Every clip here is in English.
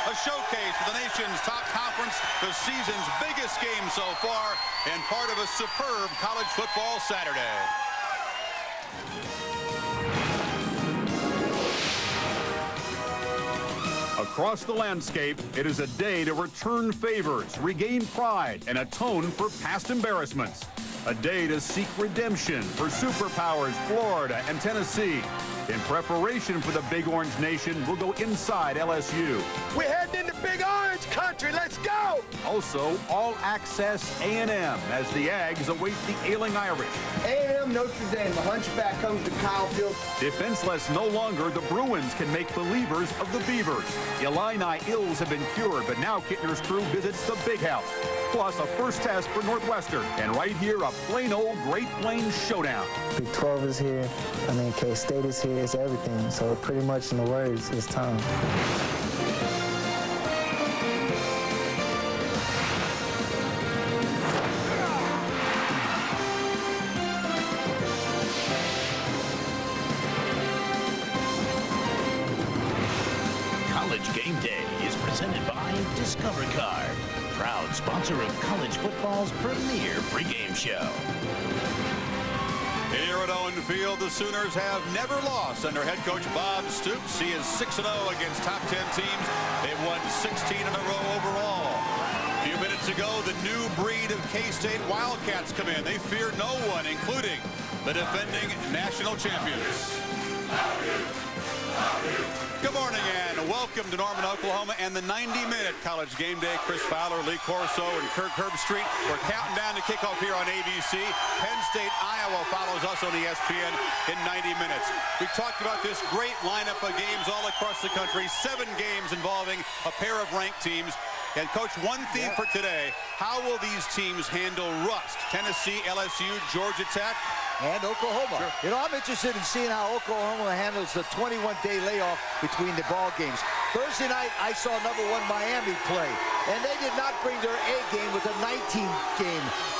a showcase for the nation's top conference, the season's biggest game so far, and part of a superb college football Saturday. Across the landscape, it is a day to return favors, regain pride, and atone for past embarrassments. A day to seek redemption for superpowers Florida and Tennessee. In preparation for the Big Orange Nation, we'll go inside LSU. We're heading into Big Orange country. Let's go! Also, all-access A&M as the Ags await the ailing Irish. A&M Notre Dame. The hunchback comes to Kyle Field. Defenseless no longer, the Bruins can make believers of the Beavers. Illini ills have been cured, but now Kittner's crew visits the Big House. Plus, a first test for Northwestern. And right here, a plain old Great Plains showdown. Big 12 is here. I mean, K-State is here. It's everything. So pretty much, in the words, it's time. College Game Day is presented by Discover Card, proud sponsor of college football's premier pregame show. Here at Owen Field, the Sooners have never lost under head coach Bob Stoops. He is 6-0 against top 10 teams. They've won 16 in a row overall. A few minutes ago, the new breed of K-State Wildcats come in. They fear no one, including the defending national champions. Good morning and welcome to Norman, Oklahoma, and the 90-minute College Game Day. Chris Fowler, Lee Corso, and Kirk Herbstreit. We're counting down to kickoff here on ABC. Penn State, Iowa follows us on ESPN in 90 minutes. We talked about this great lineup of games all across the country. 7 games involving a pair of ranked teams. And, Coach, one theme for today, how will these teams handle rust? Tennessee, LSU, Georgia Tech, and Oklahoma. Sure. You know, I'm interested in seeing how Oklahoma handles the 21-day layoff between the ball games. Thursday night, I saw #1 Miami play, and they did not bring their A game with a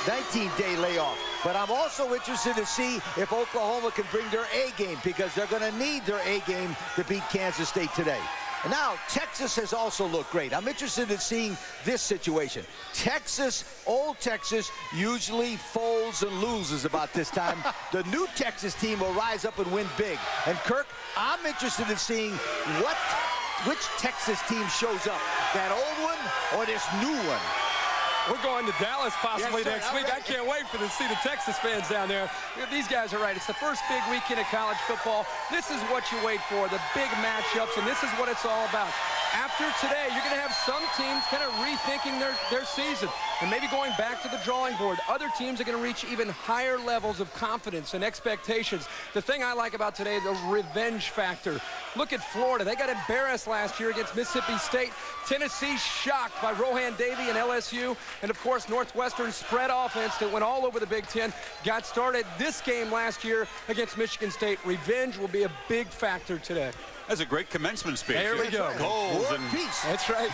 19-day layoff. But I'm also interested to see if Oklahoma can bring their A game, because they're going to need their A game to beat Kansas State today. And now, Texas has also looked great. I'm interested in seeing this situation. Texas, old Texas, usually folds and loses about this time. The new Texas team will rise up and win big. And, Kirk, I'm interested in seeing which Texas team shows up, that old one or this new one. We're going to Dallas possibly next week. I can't wait to see the Texas fans down there. These guys are right. It's the first big weekend of college football. This is what you wait for, the big matchups, and this is what it's all about. After today, you're going to have some teams kind of rethinking their season and maybe going back to the drawing board. Other teams are going to reach even higher levels of confidence and expectations. The thing I like about today, the revenge factor. Look at Florida. They got embarrassed last year against Mississippi State. Tennessee shocked by Rohan Davey and LSU. And, of course, Northwestern spread offense that went all over the Big Ten. Got started this game last year against Michigan State. Revenge will be a big factor today. That's a great commencement speech. There we go. Goals and peace. That's right.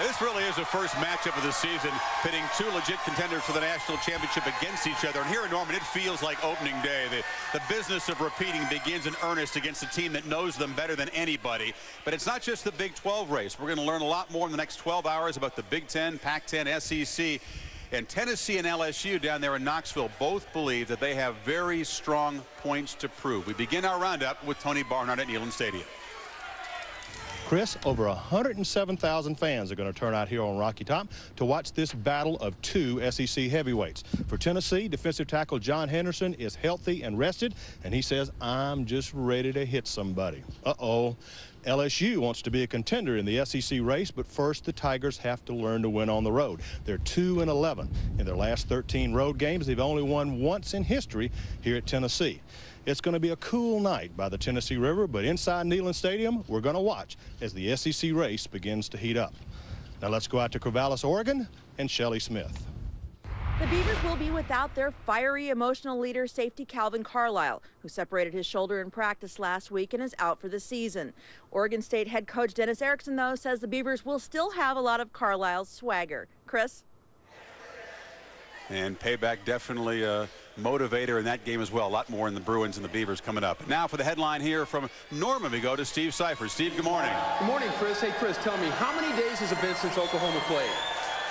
This really is the first matchup of the season, pitting 2 legit contenders for the national championship against each other. And here in Norman, it feels like opening day. The business of repeating begins in earnest against a team that knows them better than anybody. But it's not just the Big 12 race. We're going to learn a lot more in the next 12 hours about the Big 10, Pac-10, SEC. And Tennessee and LSU down there in Knoxville both believe that they have very strong points to prove. We begin our roundup with Tony Barnhart at Neyland Stadium. Chris, over 107,000 fans are going to turn out here on Rocky Top to watch this battle of 2 SEC heavyweights. For Tennessee, defensive tackle John Henderson is healthy and rested, and he says, I'm just ready to hit somebody. Uh-oh. LSU wants to be a contender in the SEC race, but first the Tigers have to learn to win on the road. They're 2-11 in their last 13 road games. They've only won once in history here at Tennessee. It's going to be a cool night by the Tennessee River, but inside Neyland Stadium, we're going to watch as the SEC race begins to heat up. Now let's go out to Corvallis, Oregon, and Shelley Smith. The Beavers will be without their fiery, emotional leader, safety Calvin Carlisle, who separated his shoulder in practice last week and is out for the season. Oregon State head coach Dennis Erickson, though, says the Beavers will still have a lot of Carlisle's swagger. Chris? And payback definitely motivator in that game as well. A lot more in the Bruins and the Beavers coming up. Now for the headline here from Norman, we go to Steve Seifert. Steve, good morning. Good morning, Chris. Hey, Chris, tell me, how many days has it been since Oklahoma played?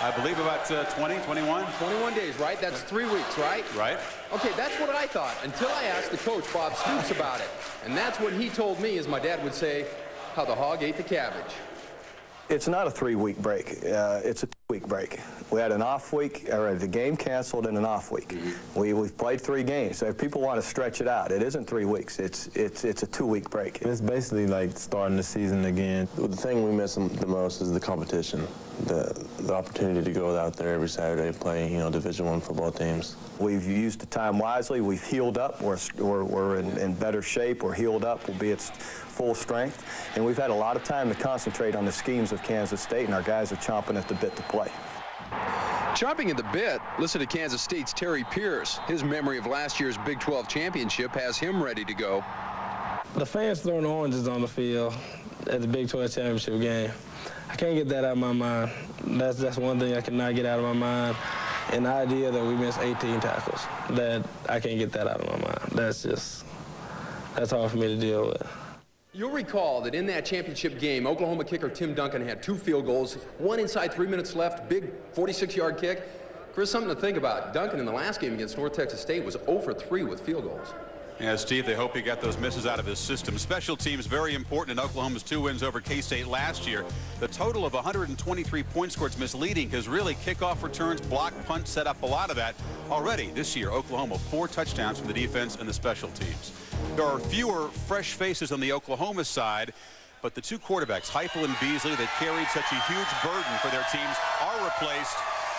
I believe about 20, 21. 21 days, right? That's 3 weeks, right? Right. Okay, that's what I thought until I asked the coach, Bob Stoops, about it. And that's what he told me, as my dad would say, how the hog ate the cabbage. It's not a 3-week break. It's a 2-week break. We had an off week, or the game canceled and an off week. We've played 3 games. So if people want to stretch it out, it isn't 3 weeks. It's a 2-week break. It's basically like starting the season again. The thing we miss the most is the competition, the opportunity to go out there every Saturday and play, Division I football teams. We've used the time wisely. We've healed up. We're in better shape. We're healed up. We'll be at full strength. And we've had a lot of time to concentrate on the schemes of Kansas State, and our guys are chomping at the bit to play. Chomping at the bit, listen to Kansas State's Terry Pierce. His memory of last year's Big 12 championship has him ready to go. The fans throwing oranges on the field at the Big 12 championship game. I can't get that out of my mind. That's one thing I cannot get out of my mind. And the idea that we missed 18 tackles, that I can't get that out of my mind. That's hard for me to deal with. You'll recall that in that championship game, Oklahoma kicker Tim Duncan had 2 field goals, one inside 3 minutes left, big 46-yard kick. Chris, something to think about. Duncan in the last game against North Texas State was 0 for 3 with field goals. Yeah, Steve, they hope he got those misses out of his system. Special teams very important in Oklahoma's 2 wins over K-State last year. The total of 123 point scored is misleading because really kickoff returns, block, punt set up a lot of that. Already this year, Oklahoma 4 touchdowns from the defense and the special teams. There are fewer fresh faces on the Oklahoma side, but the 2 quarterbacks, Heupel and Beasley, that carried such a huge burden for their teams, are replaced.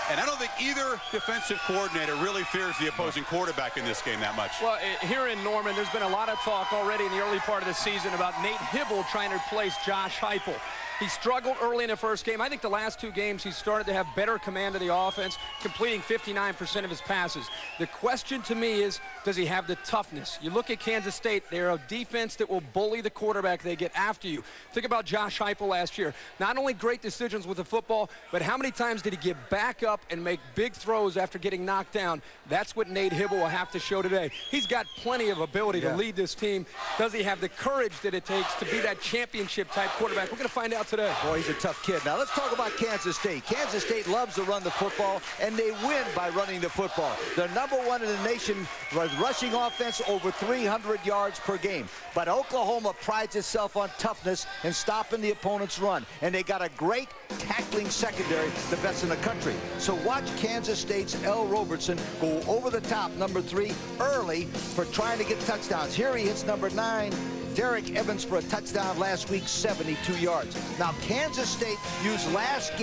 And I don't think either defensive coordinator really fears the opposing quarterback in this game that much. Well, here in Norman, there's been a lot of talk already in the early part of the season about Nate Hibble trying to replace Josh Heupel. He struggled early in the first game. I think the last 2 games he started to have better command of the offense, completing 59% of his passes. The question to me is, does he have the toughness? You look at Kansas State, they're a defense that will bully the quarterback. They get after you. Think about Josh Heupel last year. Not only great decisions with the football, but how many times did he get back up and make big throws after getting knocked down? That's what Nate Hibble will have to show today. He's got plenty of ability to lead this team. Does he have the courage that it takes to be that championship-type quarterback? We're going to find out today. Boy, he's a tough kid. Now, let's talk about Kansas State. Kansas State loves to run the football, and they win by running the football. They're #1 in the nation with rushing offense over 300 yards per game. But Oklahoma prides itself on toughness and stopping the opponent's run. And they got a great tackling secondary, the best in the country. So watch Kansas State's L. Robertson go over the top, #3, early for trying to get touchdowns. Here he hits #9. Derek Evans for a touchdown last week, 72 yards. Now, Kansas State used last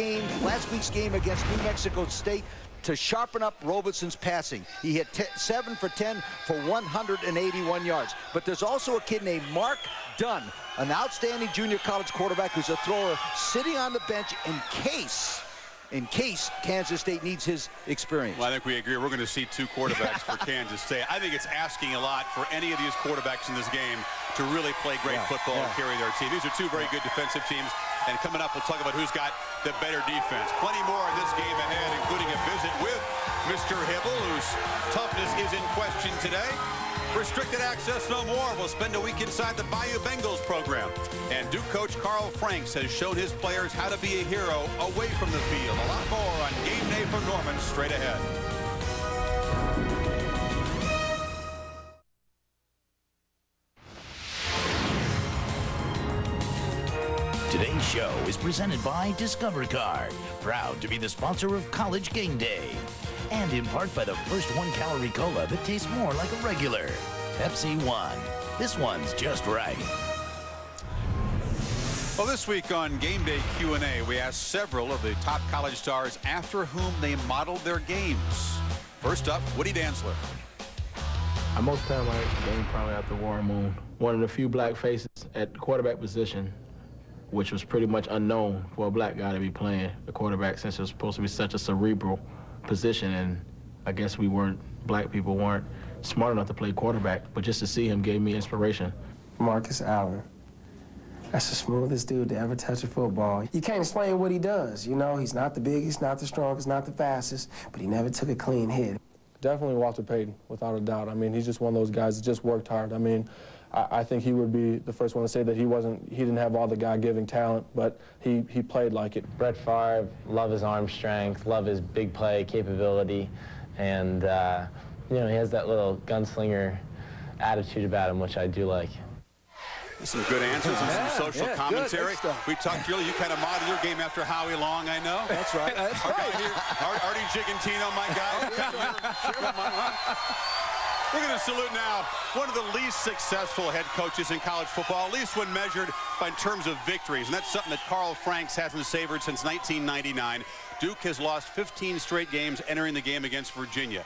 week's game against New Mexico State to sharpen up Robertson's passing. He hit 7 for 10 for 181 yards. But there's also a kid named Mark Dunn, an outstanding junior college quarterback who's a thrower, sitting on the bench in case Kansas State needs his experience. Well, I think we agree. We're going to see 2 quarterbacks for Kansas State. I think it's asking a lot for any of these quarterbacks in this game to really play great football and carry their team. These are 2 very good defensive teams. And coming up, we'll talk about who's got the better defense. Plenty more in this game ahead, including a visit with Mr. Hibble, whose toughness is in question today. Restricted access no more. We'll spend a week inside the Bayou Bengals program. And Duke coach Carl Franks has shown his players how to be a hero away from the field. A lot more on Game Day for Norman straight ahead. Today's show is presented by Discover Card, proud to be the sponsor of College Game Day. And in part by the first 1-calorie cola that tastes more like a regular. Pepsi One. This one's just right. Well, this week on Game Day Q&A, we asked several of the top college stars after whom they modeled their games. First up, Woody Dantzler. I most time my game probably after Warren Moon. One of the few black faces at the quarterback position, which was pretty much unknown for a black guy to be playing the quarterback since it was supposed to be such a cerebral position, and I guess black people weren't smart enough to play quarterback, but just to see him gave me inspiration. Marcus Allen. That's the smoothest dude to ever touch a football. You can't explain what he does, you know? He's not the biggest, not the strongest, not the fastest, but he never took a clean hit. Definitely Walter Payton, without a doubt. I mean, he's just one of those guys that just worked hard. I mean, I think he would be the first one to say that he didn't have all the God-giving talent, but he played like it. Brett Favre, love his arm strength, love his big play capability, and you know, he has that little gunslinger attitude about him, which I do like. Some good answers and some social commentary. We talked earlier, you kind of modeled your game after Howie Long, I know. That's right. That's right. Artie Gigantino, my guy. We're going to salute now one of the least successful head coaches in college football, at least when measured in terms of victories. And that's something that Carl Franks hasn't savored since 1999. Duke has lost 15 straight games entering the game against Virginia.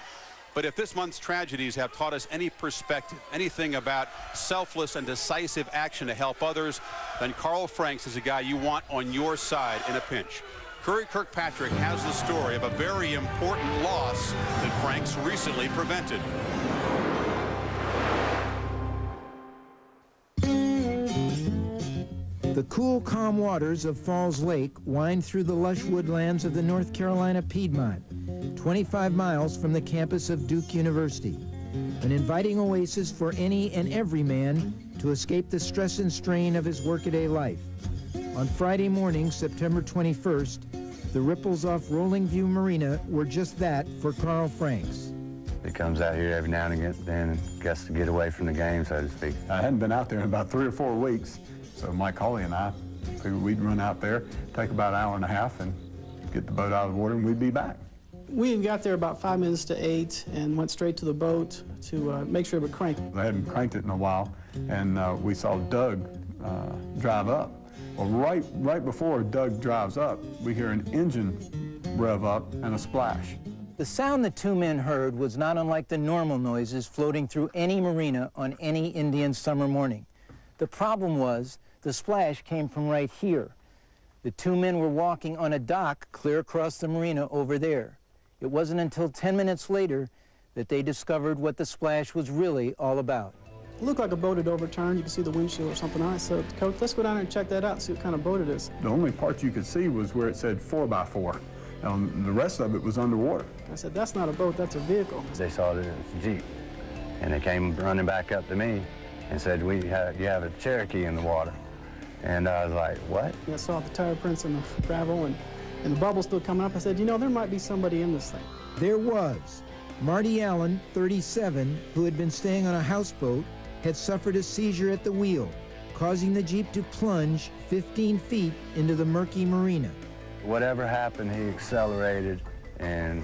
But if this month's tragedies have taught us any perspective, anything about selfless and decisive action to help others, then Carl Franks is a guy you want on your side in a pinch. Curry Kirkpatrick has the story of a very important loss that Franks recently prevented. The cool, calm waters of Falls Lake wind through the lush woodlands of the North Carolina Piedmont, 25 miles from the campus of Duke University, an inviting oasis for any and every man to escape the stress and strain of his workaday life. On Friday morning, September 21st, the ripples off Rolling View Marina were just that for Carl Franks. He comes out here every now and again and gets to get away from the game, so to speak. I hadn't been out there in about 3 or 4 weeks, so Mike Hawley and I figured we'd run out there, take about an hour and a half, and get the boat out of the water, and we'd be back. We got there about 5 minutes to 8 and went straight to the boat to make sure it would crank. They hadn't cranked it in a while, and we saw Doug drive up. Well, right before Doug drives up, we hear an engine rev up and a splash. The sound the two men heard was not unlike the normal noises floating through any marina on any Indian summer morning. The problem was the splash came from right here. The two men were walking on a dock clear across the marina over there. It wasn't until 10 minutes later that they discovered what the splash was really all about. It looked like a boat had overturned. You could see the windshield or something on it. So, Coach, let's go down there and check that out and see what kind of boat it is. The only part you could see was where it said 4x4. The rest of it was underwater. I said, that's not a boat, that's a vehicle. They saw that it was a Jeep, and they came running back up to me and said, you have a Cherokee in the water. And I was like, what? I saw the tire prints in the gravel and the bubble still coming up. I said, you know, there might be somebody in this thing. There was. Marty Allen, 37, who had been staying on a houseboat, had suffered a seizure at the wheel, causing the Jeep to plunge 15 feet into the murky marina. Whatever happened, he accelerated and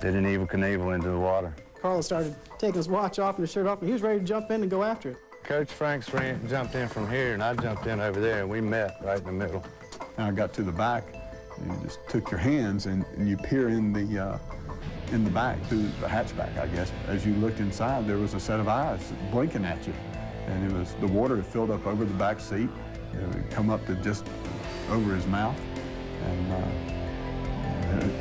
did an Evel Knievel into the water. Carl started taking his watch off and his shirt off, and he was ready to jump in and go after it. Coach Franks jumped in from here, and I jumped in over there, and we met right in the middle. And I got to the back, and you just took your hands and you peer in the back, through the hatchback, I guess. As you looked inside, there was a set of eyes blinking at you. And it was, the water had filled up over the back seat. It would come up to just over his mouth. And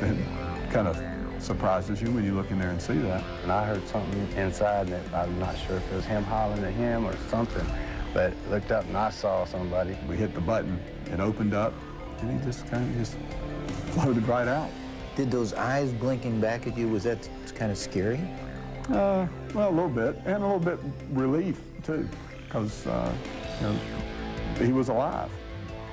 it kind of surprises you when you look in there and see that. And I heard something inside, and I'm not sure if it was him hollering at him or something, but looked up and I saw somebody. We hit the button, it opened up, and he just kind of just floated right out. Did those eyes blinking back at you, was that kind of scary? Well, a little bit, and a little bit relief, too, because you know, he was alive.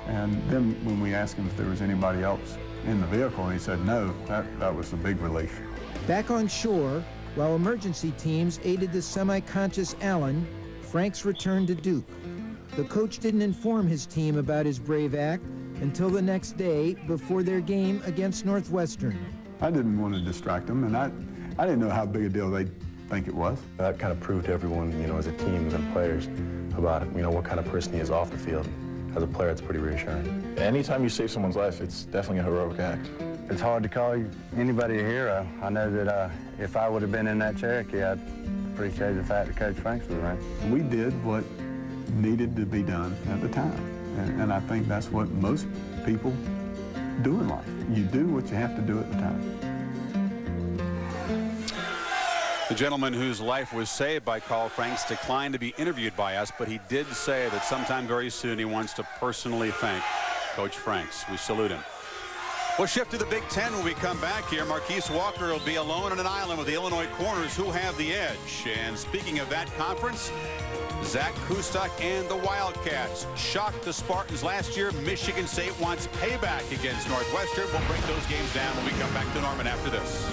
And then when we asked him if there was anybody else in the vehicle, and he said no, that was the big relief. Back on shore, while emergency teams aided the semi-conscious Allen, Franks returned to Duke. The coach didn't inform his team about his brave act until the next day before their game against Northwestern. I didn't want to distract them, and I didn't know how big a deal they'd think it was. That kind of proved to everyone, you know, as a team and players about, you know, what kind of person he is off the field. As a player, it's pretty reassuring. Anytime you save someone's life, it's definitely a heroic act. It's hard to call anybody a hero. I know that if I would have been in that Cherokee, I'd appreciate the fact that Coach Franks was around. We did what needed to be done at the time. And I think that's what most people do in life. You do what you have to do at the time. The gentleman whose life was saved by Carl Franks declined to be interviewed by us, but he did say that sometime very soon he wants to personally thank Coach Franks. We salute him. We'll shift to the Big Ten when we come back here. Marquise Walker will be alone on an island with the Illinois Corners, who have the edge. And speaking of that conference, Zach Kustok and the Wildcats shocked the Spartans last year. Michigan State wants payback against Northwestern. We'll break those games down when we come back to Norman after this.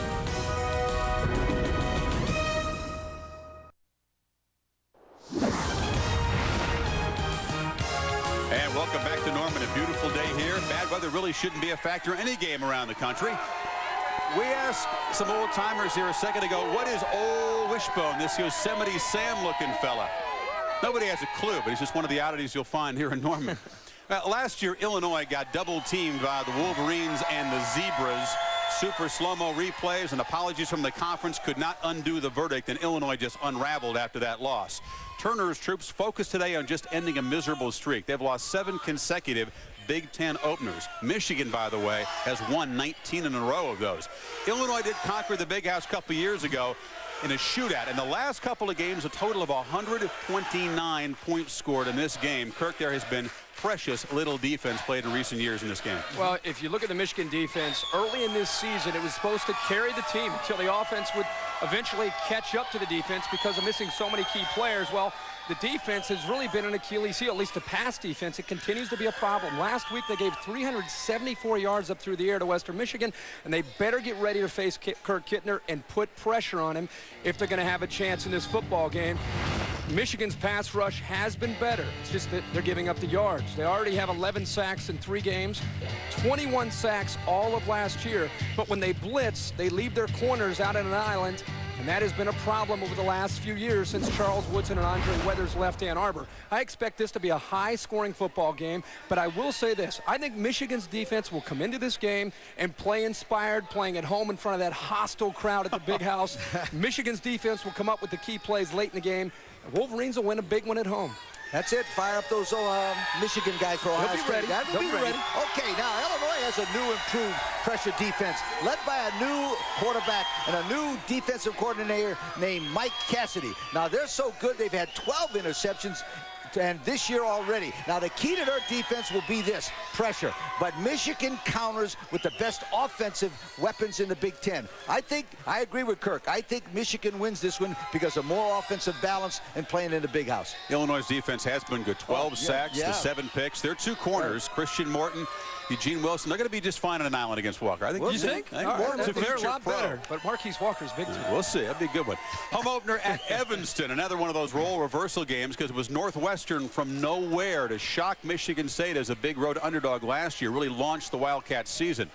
And welcome back to Norman. A beautiful day here. Bad weather really shouldn't be a factor in any game around the country. We asked some old timers here a second ago, what is Old Wishbone, this Yosemite Sam looking fella? Nobody has a clue, but he's just one of the oddities you'll find here in Norman. Last year, Illinois got double teamed by the Wolverines and the Zebras. Super slow-mo replays and apologies from the conference could not undo the verdict, and Illinois just unraveled after that loss. Turner's troops focused today on just ending a miserable streak. They've lost 7 consecutive Big Ten openers. Michigan, by the way, has won 19 in a row of those. Illinois did conquer the Big House a couple years ago in a shootout. In the last couple of games, a total of 129 points scored in this game. Kirk, there has been precious little defense played in recent years in this game. Well, if you look at the Michigan defense, early in this season, it was supposed to carry the team until the offense would eventually catch up to the defense because of missing so many key players. Well, the defense has really been an Achilles heel, at least the pass defense. It continues to be a problem. Last week, they gave 374 yards up through the air to Western Michigan, and they better get ready to face Kirk Kittner and put pressure on him if they're going to have a chance in this football game. Michigan's pass rush has been better. It's just that they're giving up the yards. They already have 11 sacks in 3 games, 21 sacks all of last year. But when they blitz, they leave their corners out on an island, and that has been a problem over the last few years since Charles Woodson and Andre Weathers left Ann Arbor. I expect this to be a high-scoring football game, but I will say this. I think Michigan's defense will come into this game and play inspired, playing at home in front of that hostile crowd at the Big House. Michigan's defense will come up with the key plays late in the game. Wolverines will win a big one at home. That's it. Fire up those Michigan guys for Ohio State. They'll be ready. Okay, now Illinois has a new improved pressure defense led by a new quarterback and a new defensive coordinator named Mike Cassidy. Now, they're so good, they've had 12 interceptions and this year already. Now, the key to their defense will be this, pressure. But Michigan counters with the best offensive weapons in the Big Ten. I agree with Kirk. I think Michigan wins this one because of more offensive balance and playing in the Big House. Illinois' defense has been good. 12 sacks to 7 picks. Their 2 corners, Christian Morton, Eugene Wilson, they're going to be just fine in an island against Walker. I think. You think? Morton's a they're a future lot pro. better, but Marquise Walker's big too. We'll see. That'd be a good one. Home opener at Evanston, another one of those role reversal games because it was Northwestern from nowhere to shock Michigan State as a big road underdog last year, really launched the Wildcats season.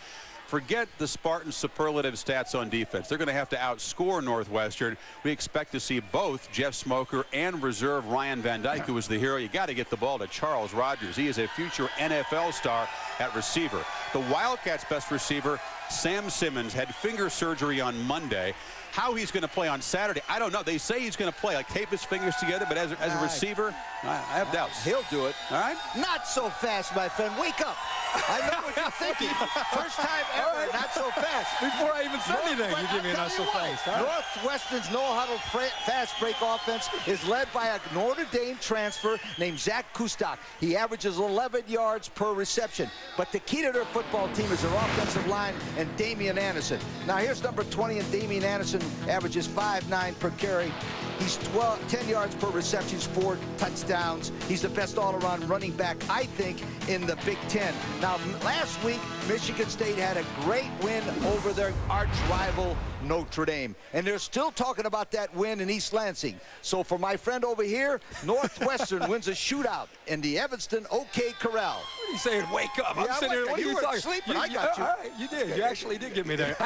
Forget the Spartans' superlative stats on defense. They're going to have to outscore Northwestern. We expect to see both Jeff Smoker and reserve Ryan Van Dyke, who is the hero. You got to get the ball to Charles Rogers. He is a future NFL star at receiver. The Wildcats' best receiver, Sam Simmons, had finger surgery on Monday. How he's going to play on Saturday, I don't know. They say he's going to play, like tape his fingers together, but as a receiver, I have doubts. He'll do it. All right? Not so fast, my friend. Wake up. I know what you're thinking. First time ever, not so fast. Before I even said anything, you give me a not so fast. Northwestern's no-huddle fast break offense is led by a Notre Dame transfer named Zach Kustok. He averages 11 yards per reception. But the key to their football team is their offensive line and Damian Anderson. Now, here's number 20, and Damian Anderson averages 5.9 per carry. He's 10 yards per reception, 4 touchdowns. He's the best all-around running back, I think, in the Big Ten. Now, last week, Michigan State had a great win over their arch-rival Notre Dame. And they're still talking about that win in East Lansing. So for my friend over here, Northwestern wins a shootout in the Evanston OK Corral. What are you saying? Wake up. I'm sitting here. What are you talking? Sleeping. I got you. All right, you did. You actually did get me there.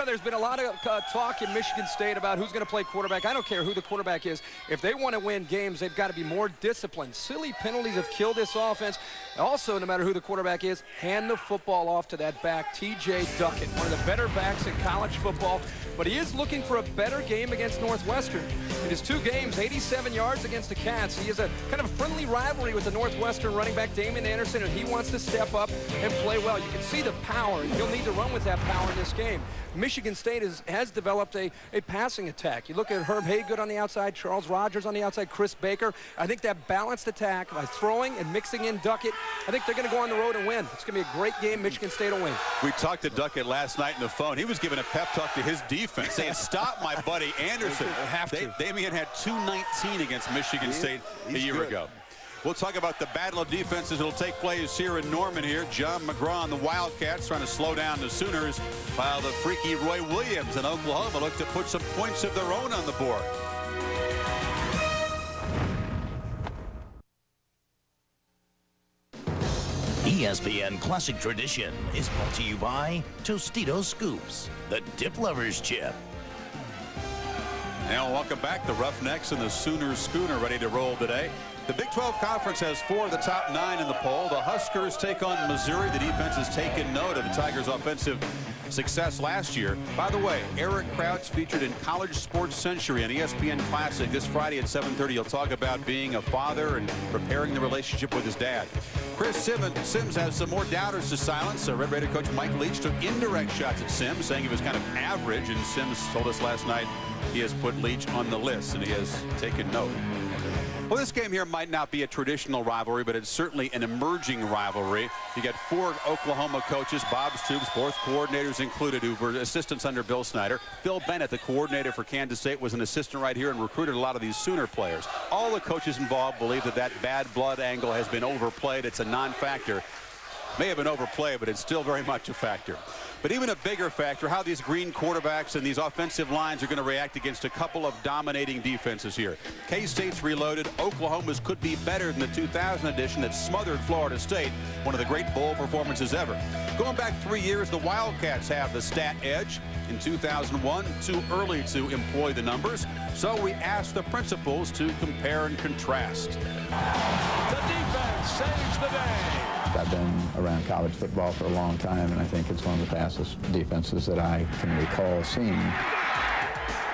There's been a lot of talk in Michigan State about who's going to play quarterback. I don't care who the quarterback is. If they want to win games, they've got to be more disciplined. Silly penalties have killed this offense. Also, no matter who the quarterback is, hand the football off to that back, T.J. Duckett, one of the better backs in college football. But he is looking for a better game against Northwestern. In his 2 games, 87 yards against the Cats. He has a kind of a friendly rivalry with the Northwestern running back Damian Anderson, and he wants to step up and play well. You can see the power, and he'll need to run with that power in this game. Michigan State has developed a passing attack. You look at Herb Haygood on the outside, Charles Rogers on the outside, Chris Baker. I think that balanced attack by throwing and mixing in Duckett, I think they're going to go on the road and win. It's going to be a great game. Michigan State will win. We talked to Duckett last night on the phone. He was giving a pep talk to his defense, saying, stop my buddy Anderson. Damian had 219 against Michigan State a year ago. We'll talk about the battle of defenses that will take place here in Norman here. John McGraw and the Wildcats trying to slow down the Sooners, while the freaky Roy Williams in Oklahoma look to put some points of their own on the board. ESPN Classic Tradition is brought to you by Tostitos Scoops, the Dip Lovers Chip. Now welcome back. The Roughnecks and the Sooners Schooner ready to roll today. The Big 12 Conference has 4 of the top 9 in the poll. The Huskers take on Missouri. The defense has taken note of the Tigers' offensive success last year. By the way, Eric Crouch featured in College Sports Century on ESPN Classic this Friday at 7:30. He'll talk about being a father and preparing the relationship with his dad. Chris Sims has some more doubters to silence. Red Raider coach Mike Leach took indirect shots at Sims, saying he was kind of average, and Sims told us last night he has put Leach on the list, and he has taken note. Well, this game here might not be a traditional rivalry, but it's certainly an emerging rivalry. You got 4 Oklahoma coaches, Bob Stoops, both coordinators included, who were assistants under Bill Snyder. Phil Bennett, the coordinator for Kansas State, was an assistant right here and recruited a lot of these Sooner players. All the coaches involved believe that that bad blood angle has been overplayed. It's a non-factor. May have been overplayed, but it's still very much a factor. But even a bigger factor, how these green quarterbacks and these offensive lines are going to react against a couple of dominating defenses here. K-State's reloaded. Oklahoma's could be better than the 2000 edition that smothered Florida State, one of the great bowl performances ever. Going back 3 years, the Wildcats have the stat edge. In 2001, too early to employ the numbers, so we asked the principals to compare and contrast. The defense saves the day. I've been around college football for a long time, and I think it's one of the fastest defenses that I can recall seeing.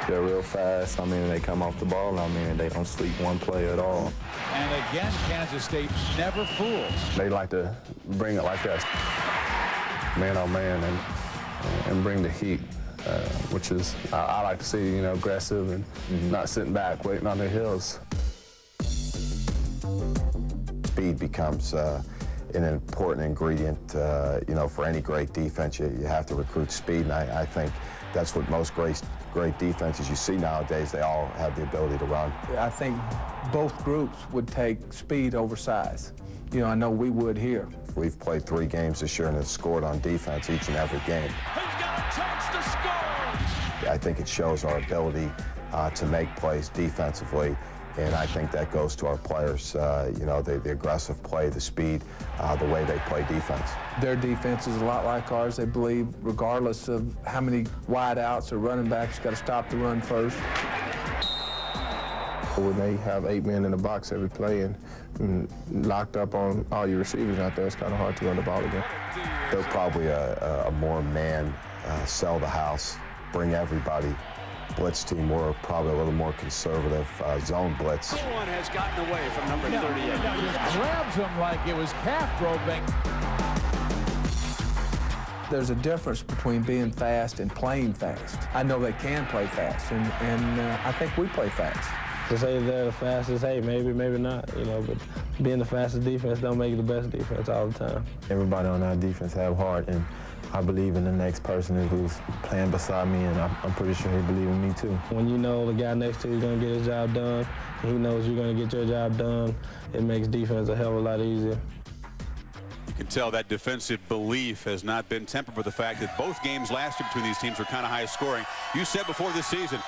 They're real fast. I mean, they come off the ball. I mean, they don't sleep one play at all. And again, Kansas State never fools. They like to bring it like that, man on man, and bring the heat, which is, I like to see, you know, aggressive and not sitting back, waiting on their heels. Speed becomes an important ingredient, you know, for any great defense. You have to recruit speed, and I think that's what most great defenses you see nowadays, they all have the ability to run. I think both groups would take speed over size. You know, I know we would here. We've played 3 games this year and have scored on defense each and every game. He's got a chance to score! I think it shows our ability to make plays defensively. And I think that goes to our players, you know, the aggressive play, the speed, the way they play defense. Their defense is a lot like ours. They believe, regardless of how many wide outs or running backs, got to stop the run first. When they have 8 men in the box every play and locked up on all your receivers out there, it's kind of hard to run the ball again. They're probably a more man, sell the house, bring everybody blitz team. We're probably a little more conservative zone blitz. One has gotten away from number 38. Now just grabs him like it was calf groping. There's a difference between being fast and playing fast. I know they can play fast, and I think we play fast. To say they're the fastest, hey, maybe, maybe not, you know, but being the fastest defense don't make it the best defense all the time. Everybody on our defense have heart, and I believe in the next person who's playing beside me, and I'm pretty sure he believes in me too. When you know the guy next to you is going to get his job done, and he knows you're going to get your job done, it makes defense a hell of a lot easier. You can tell that defensive belief has not been tempered with the fact that both games last year between these teams were kind of high scoring. You said before this season,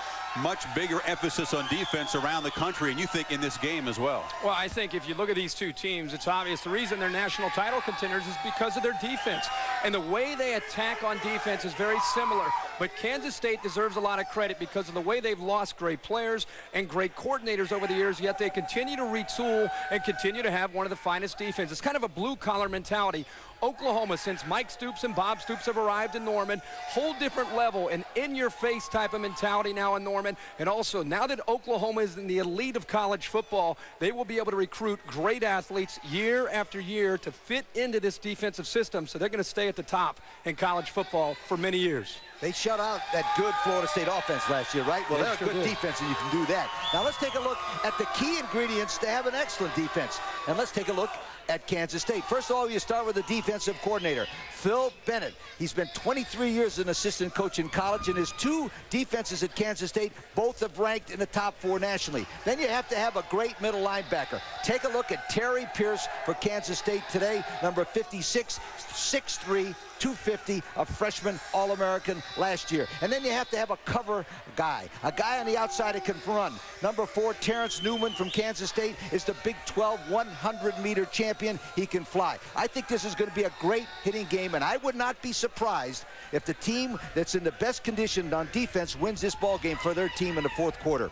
much bigger emphasis on defense around the country, and you think in this game as well. Well, I think if you look at these two teams, it's obvious the reason they're national title contenders is because of their defense. And the way they attack on defense is very similar. But Kansas State deserves a lot of credit because of the way they've lost great players and great coordinators over the years, yet they continue to retool and continue to have one of the finest defenses. It's kind of a blue-collar mentality. Oklahoma, since Mike Stoops and Bob Stoops have arrived in Norman, whole different level, an in-your-face type of mentality now in Norman. And also, now that Oklahoma is in the elite of college football, they will be able to recruit great athletes year after year to fit into this defensive system, so they're going to stay at the top in college football for many years. They shut out that good Florida State offense last year, right? Well, they're a sure good did. defense, and you can do that. Now, let's take a look at the key ingredients to have an excellent defense. And let's take a look at Kansas State. First of all, you start with the defensive coordinator, Phil Bennett. He's been 23 years as an assistant coach in college, and his 2 defenses at Kansas State both have ranked in the top 4 nationally. Then you have to have a great middle linebacker. Take a look at Terry Pierce for Kansas State today, number 56, 6'3", 250, a freshman All-American last year. And then you have to have a cover guy, a guy on the outside that can run. Number 4, Terrence Newman from Kansas State is the Big 12 100-meter champion. He can fly. I think this is going to be a great hitting game, and I would not be surprised if the team that's in the best condition on defense wins this ball game for their team in the 4th quarter.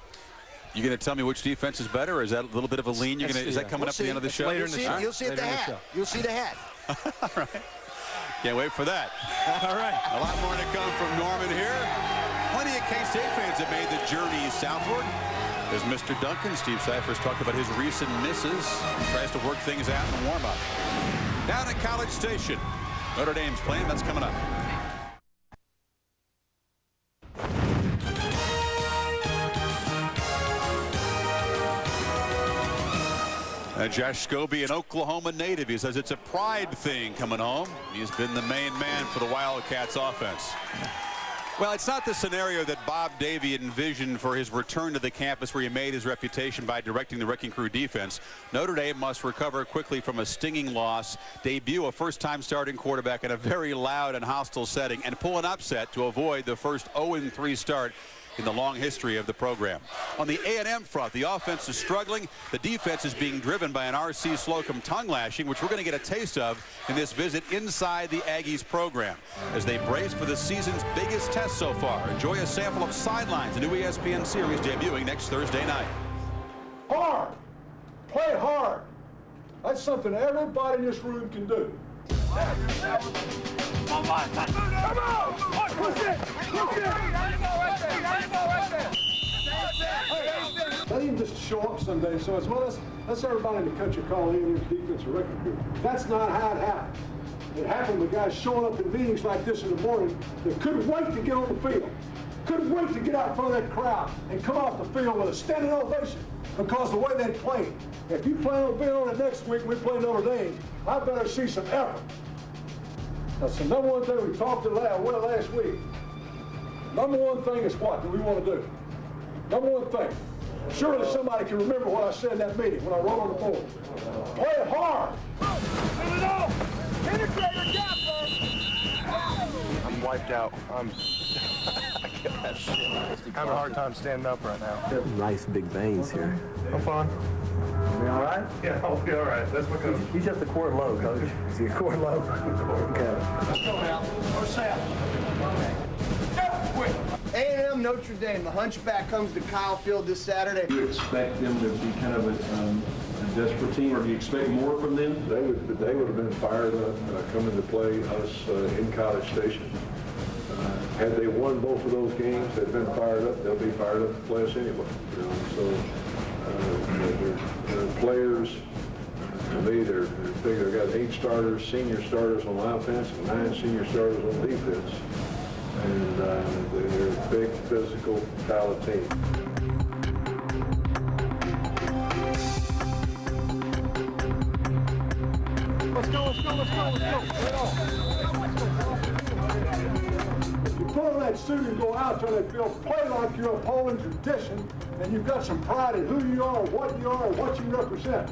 You going to tell me which defense is better, or is that a little bit of a lean? Is that coming up at the end of the show? You'll see at the hat. You'll see the hat. All right. Can't wait for that. All right. A lot more to come from Norman here. Plenty of K-State fans have made the journey southward. As Mr. Duncan, Steve Cyphers, talked about his recent misses. Tries to work things out in the warm-up. Down at College Station, Notre Dame's playing. That's coming up. Josh Scobie, an Oklahoma native, he says it's a pride thing coming home. He's been the main man for the Wildcats offense. Well, it's not the scenario that Bob Davie envisioned for his return to the campus where he made his reputation by directing the Wrecking Crew defense. Notre Dame must recover quickly from a stinging loss, debut a first-time starting quarterback in a very loud and hostile setting, and pull an upset to avoid the first 0-3 start in the long history of the program. On the A&M front, the offense is struggling. The defense is being driven by an R.C. Slocum tongue lashing, which we're going to get a taste of in this visit inside the Aggies program as they brace for the season's biggest test so far. Enjoy a sample of Sidelines, a new ESPN series debuting next Thursday night. Hard. Play hard. That's something everybody in this room can do. Come on! Push it! They didn't just show up someday, so it's, well, let's everybody in the country call in his defensive record group. That's not how it happened. It happened with guys showing up in meetings like this in the morning that couldn't wait to get on the field. Couldn't wait to get out in front of that crowd and come off the field with a standing ovation because of the way they played. If you plan on being on it next week, we play Notre Dame, I better see some effort. That's the number one thing we talked about last week. Number one thing is what do we want to do? Number one thing. Surely somebody can remember what I said in that meeting when I wrote on the board. Play hard. I'm wiped out. I'm having a hard time standing up right now. Nice big veins here. I'm fine. Be all right? Yeah, I'll be all right. That's my coach. He's just a quart low, coach. Is he a quart low? Okay. Let's go now. First half. A&M Notre Dame. The Hunchback comes to Kyle Field this Saturday. Do you expect them to be kind of a desperate team, or do you expect more from them? They would have been fired up coming to play us in College Station. Had they won both of those games, they'd been fired up. They'll be fired up to play us anyway. You know? So they're players. To me, they're big. They've got 8 starters, senior starters on offense, and 9 senior starters on defense. And they're a big, physical, talented team. Let's go. If you put on that suit and go out there and play like you're upholding tradition, and you've got some pride in who you are, what you are, and what you represent.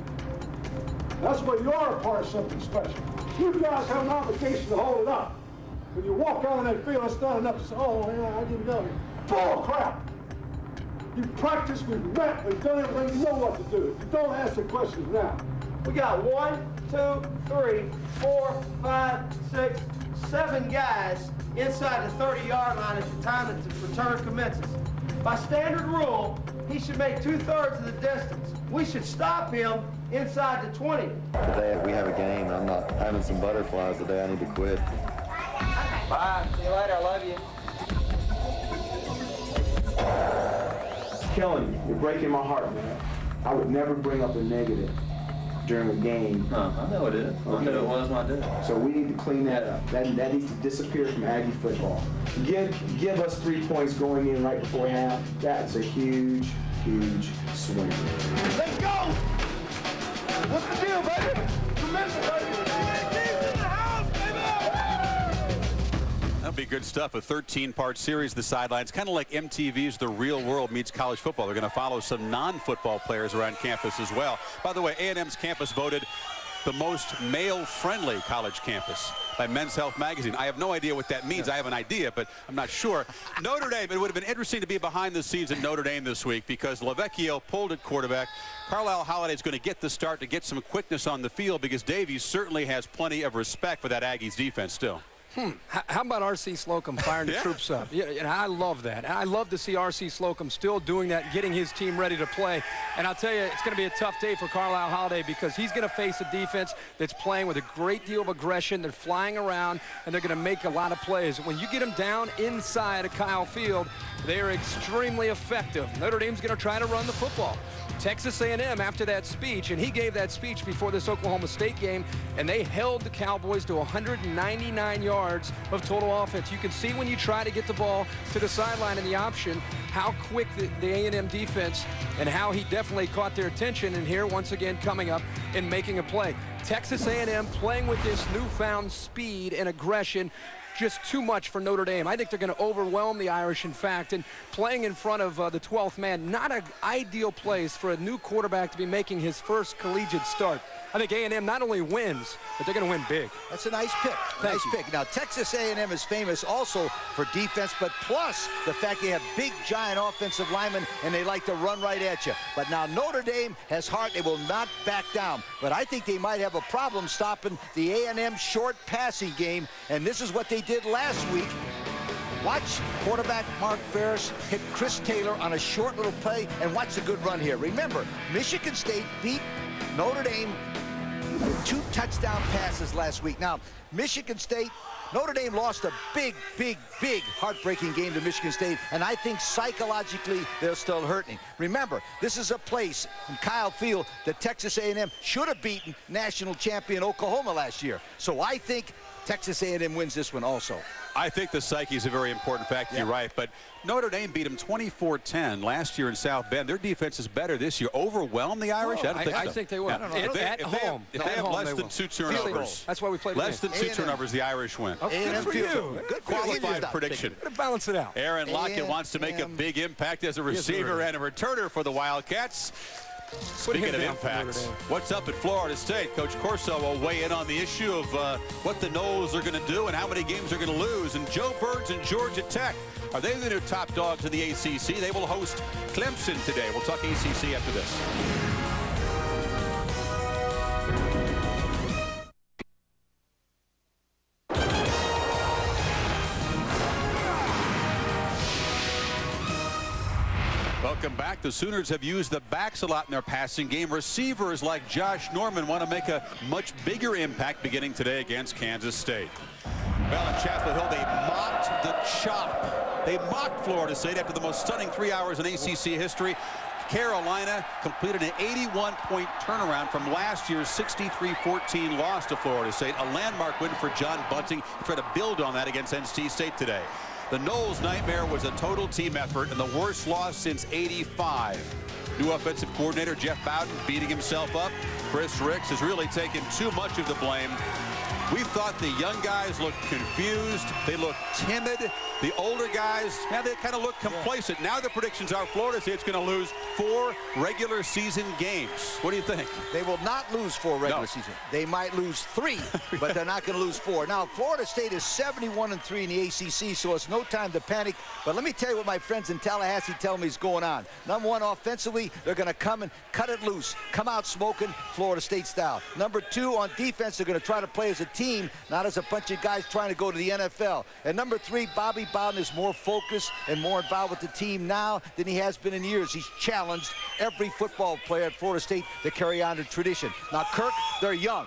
That's why you are a part of something special. You guys have an obligation to hold it up. When you walk out on that field, it's not enough to say, oh, yeah, I didn't know. Bull crap. You practiced, we've met, we've done everything, you know what to do. You don't ask the questions now. We got 1, 2, 3, 4, 5, 6, 7 guys inside the 30-yard line at the time that the return commences. By standard rule, he should make 2/3 of the distance. We should stop him inside the 20. Today we have a game, and I'm not having some butterflies today. I need to quit. Bye. See you later. I love you. Kellen, you're breaking my heart, man. I would never bring up a negative during a game. I know it is. Okay. I knew it was when I did it. So we need to clean that up. That needs to disappear from Aggie football. Give us 3 points going in right before half. That's a huge, huge swing. Let's go! What's the deal, baby? Remember, baby. That'll be good stuff. A 13-part series, the sidelines, kind of like MTV's The Real World meets college football. They're going to follow some non-football players around campus as well. By the way, A&M's campus voted the most male-friendly college campus by Men's Health magazine. I have no idea what that means. I have an idea, but I'm not sure. Notre Dame, it would have been interesting to be behind the scenes at Notre Dame this week because LaVecchio pulled at quarterback. Carlisle Holliday is going to get the start to get some quickness on the field because Davies certainly has plenty of respect for that Aggies defense still. How about R.C. Slocum firing the troops up? Yeah, and I love that. And I love to see R.C. Slocum still doing that, getting his team ready to play. And I'll tell you, it's going to be a tough day for Carlisle Holliday because he's going to face a defense that's playing with a great deal of aggression. They're flying around, and they're going to make a lot of plays. When you get them down inside of Kyle Field, they are extremely effective. Notre Dame's going to try to run the football. Texas A&M after that speech, and he gave that speech before this Oklahoma State game, and they held the Cowboys to 199 yards of total offense. You can see when you try to get the ball to the sideline in the option how quick the A&M defense and how he definitely caught their attention, and here once again coming up and making a play. Texas A&M playing with this newfound speed and aggression. Just too much for Notre Dame. I think they're going to overwhelm the Irish, in fact, and playing in front of the 12th man, not an ideal place for a new quarterback to be making his first collegiate start. I think A&M not only wins, but they're going to win big. That's a nice pick. Nice pick. Now, Texas A&M is famous also for defense, but plus the fact they have big, giant offensive linemen, and they like to run right at you. But now Notre Dame has heart. They will not back down. But I think they might have a problem stopping the A&M short passing game, and this is what they did last week. Watch quarterback Mark Ferris hit Chris Taylor on a short little play, and watch the good run here. Remember, Michigan State beat Notre Dame with 2 touchdown passes last week. Now, Michigan State, Notre Dame lost a big, big, big heartbreaking game to Michigan State, and I think psychologically they're still hurting. Remember, this is a place in Kyle Field that Texas A&M should have beaten national champion Oklahoma last year. So I think Texas A&M wins this one also. I think the psyche is a very important factor. You're right, but Notre Dame beat them 24-10 last year in South Bend. Their defense is better this year. Overwhelm the Irish? I don't think so. I think they will. If they have less than 2 turnovers, that's why we played less than 2 turnovers, the Irish win. Good for you. Qualified prediction. Balance it out. Aaron Lockett wants to make a big impact as a receiver and a returner for the Wildcats. Speaking of impact, what's up at Florida State? Coach Corso will weigh in on the issue of what the Noles are going to do and how many games they're going to lose. And Joe Birds and Georgia Tech, are they the new top dogs in the ACC? They will host Clemson today. We'll talk ACC after this. Welcome back. The Sooners have used the backs a lot in their passing game. Receivers like Josh Norman want to make a much bigger impact beginning today against Kansas State. Well, in Chapel Hill, they mocked the chop. They mocked Florida State after the most stunning 3 hours in ACC history. Carolina completed an 81-point turnaround from last year's 63-14 loss to Florida State. A landmark win for John Bunting. Try to build on that against NC State today. The Noles' nightmare was a total team effort and the worst loss since '85. New offensive coordinator Jeff Bowden beating himself up. Chris Ricks has really taken too much of the blame. We thought the young guys looked confused. They looked timid. The older guys, now they kind of look complacent. Now the predictions are Florida State's going to lose 4 regular season games. What do you think? They will not lose 4 regular season. They might lose 3, but they're not going to lose 4. Now, Florida State is 71-3 in the ACC, so it's no time to panic. But let me tell you what my friends in Tallahassee tell me is going on. Number 1, offensively, they're going to come and cut it loose, come out smoking Florida State style. Number 2, on defense, they're going to try to play as a team, not as a bunch of guys trying to go to the NFL. And number 3, Bobby about and is more focused and more involved with the team now than he has been in years. He's challenged every football player at Florida State to carry on the tradition. Now, Kirk, they're young,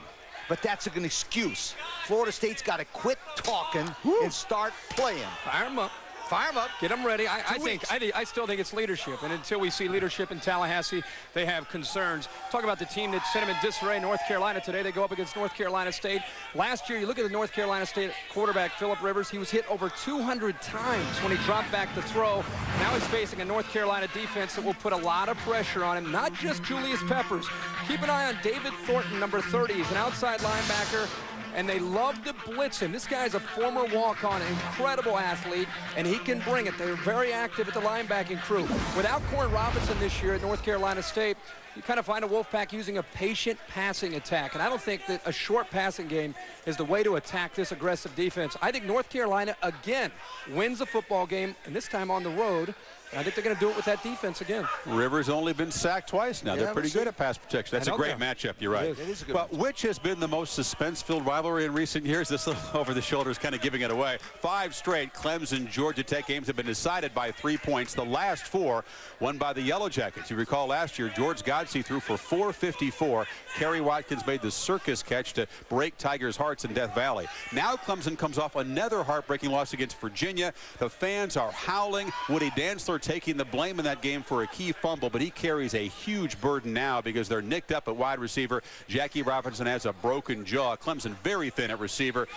but that's an excuse. Florida State's got to quit talking and start playing. Fire him up. Fire them up, get them ready. I still think it's leadership, and until we see leadership in Tallahassee, they have concerns. Talk about the team that sent him in disarray, North Carolina. Today they go up against North Carolina State. Last year, you look at the North Carolina State quarterback, Phillip Rivers. He was hit over 200 times when he dropped back to throw. Now he's facing a North Carolina defense that will put a lot of pressure on him, not just Julius Peppers. Keep an eye on David Thornton, number 30. He's an outside linebacker, and they love to blitz him. This guy's a former walk-on, incredible athlete, and he can bring it. They're very active at the linebacking crew. Without Corn Robinson this year at North Carolina State, you kind of find a Wolfpack using a patient passing attack, and I don't think that a short passing game is the way to attack this aggressive defense. I think North Carolina, again, wins the football game, and this time on the road. And I think they're going to do it with that defense again. Rivers only been sacked twice now. They're pretty good at pass protection. That's a great matchup. You're right. It is a good matchup. Which has been the most suspense-filled rivalry in recent years? This little over-the-shoulder is kind of giving it away. 5 straight Clemson Georgia Tech games have been decided by 3 points. The last 4 won by the Yellow Jackets. You recall last year, George Godsey threw for 454. Kerry Watkins made the circus catch to break Tigers' hearts in Death Valley. Now Clemson comes off another heartbreaking loss against Virginia. The fans are howling. Woody Dantzler taking the blame in that game for a key fumble, but he carries a huge burden now because they're nicked up at wide receiver. Jackie Robinson has a broken jaw. Clemson very thin at receiver.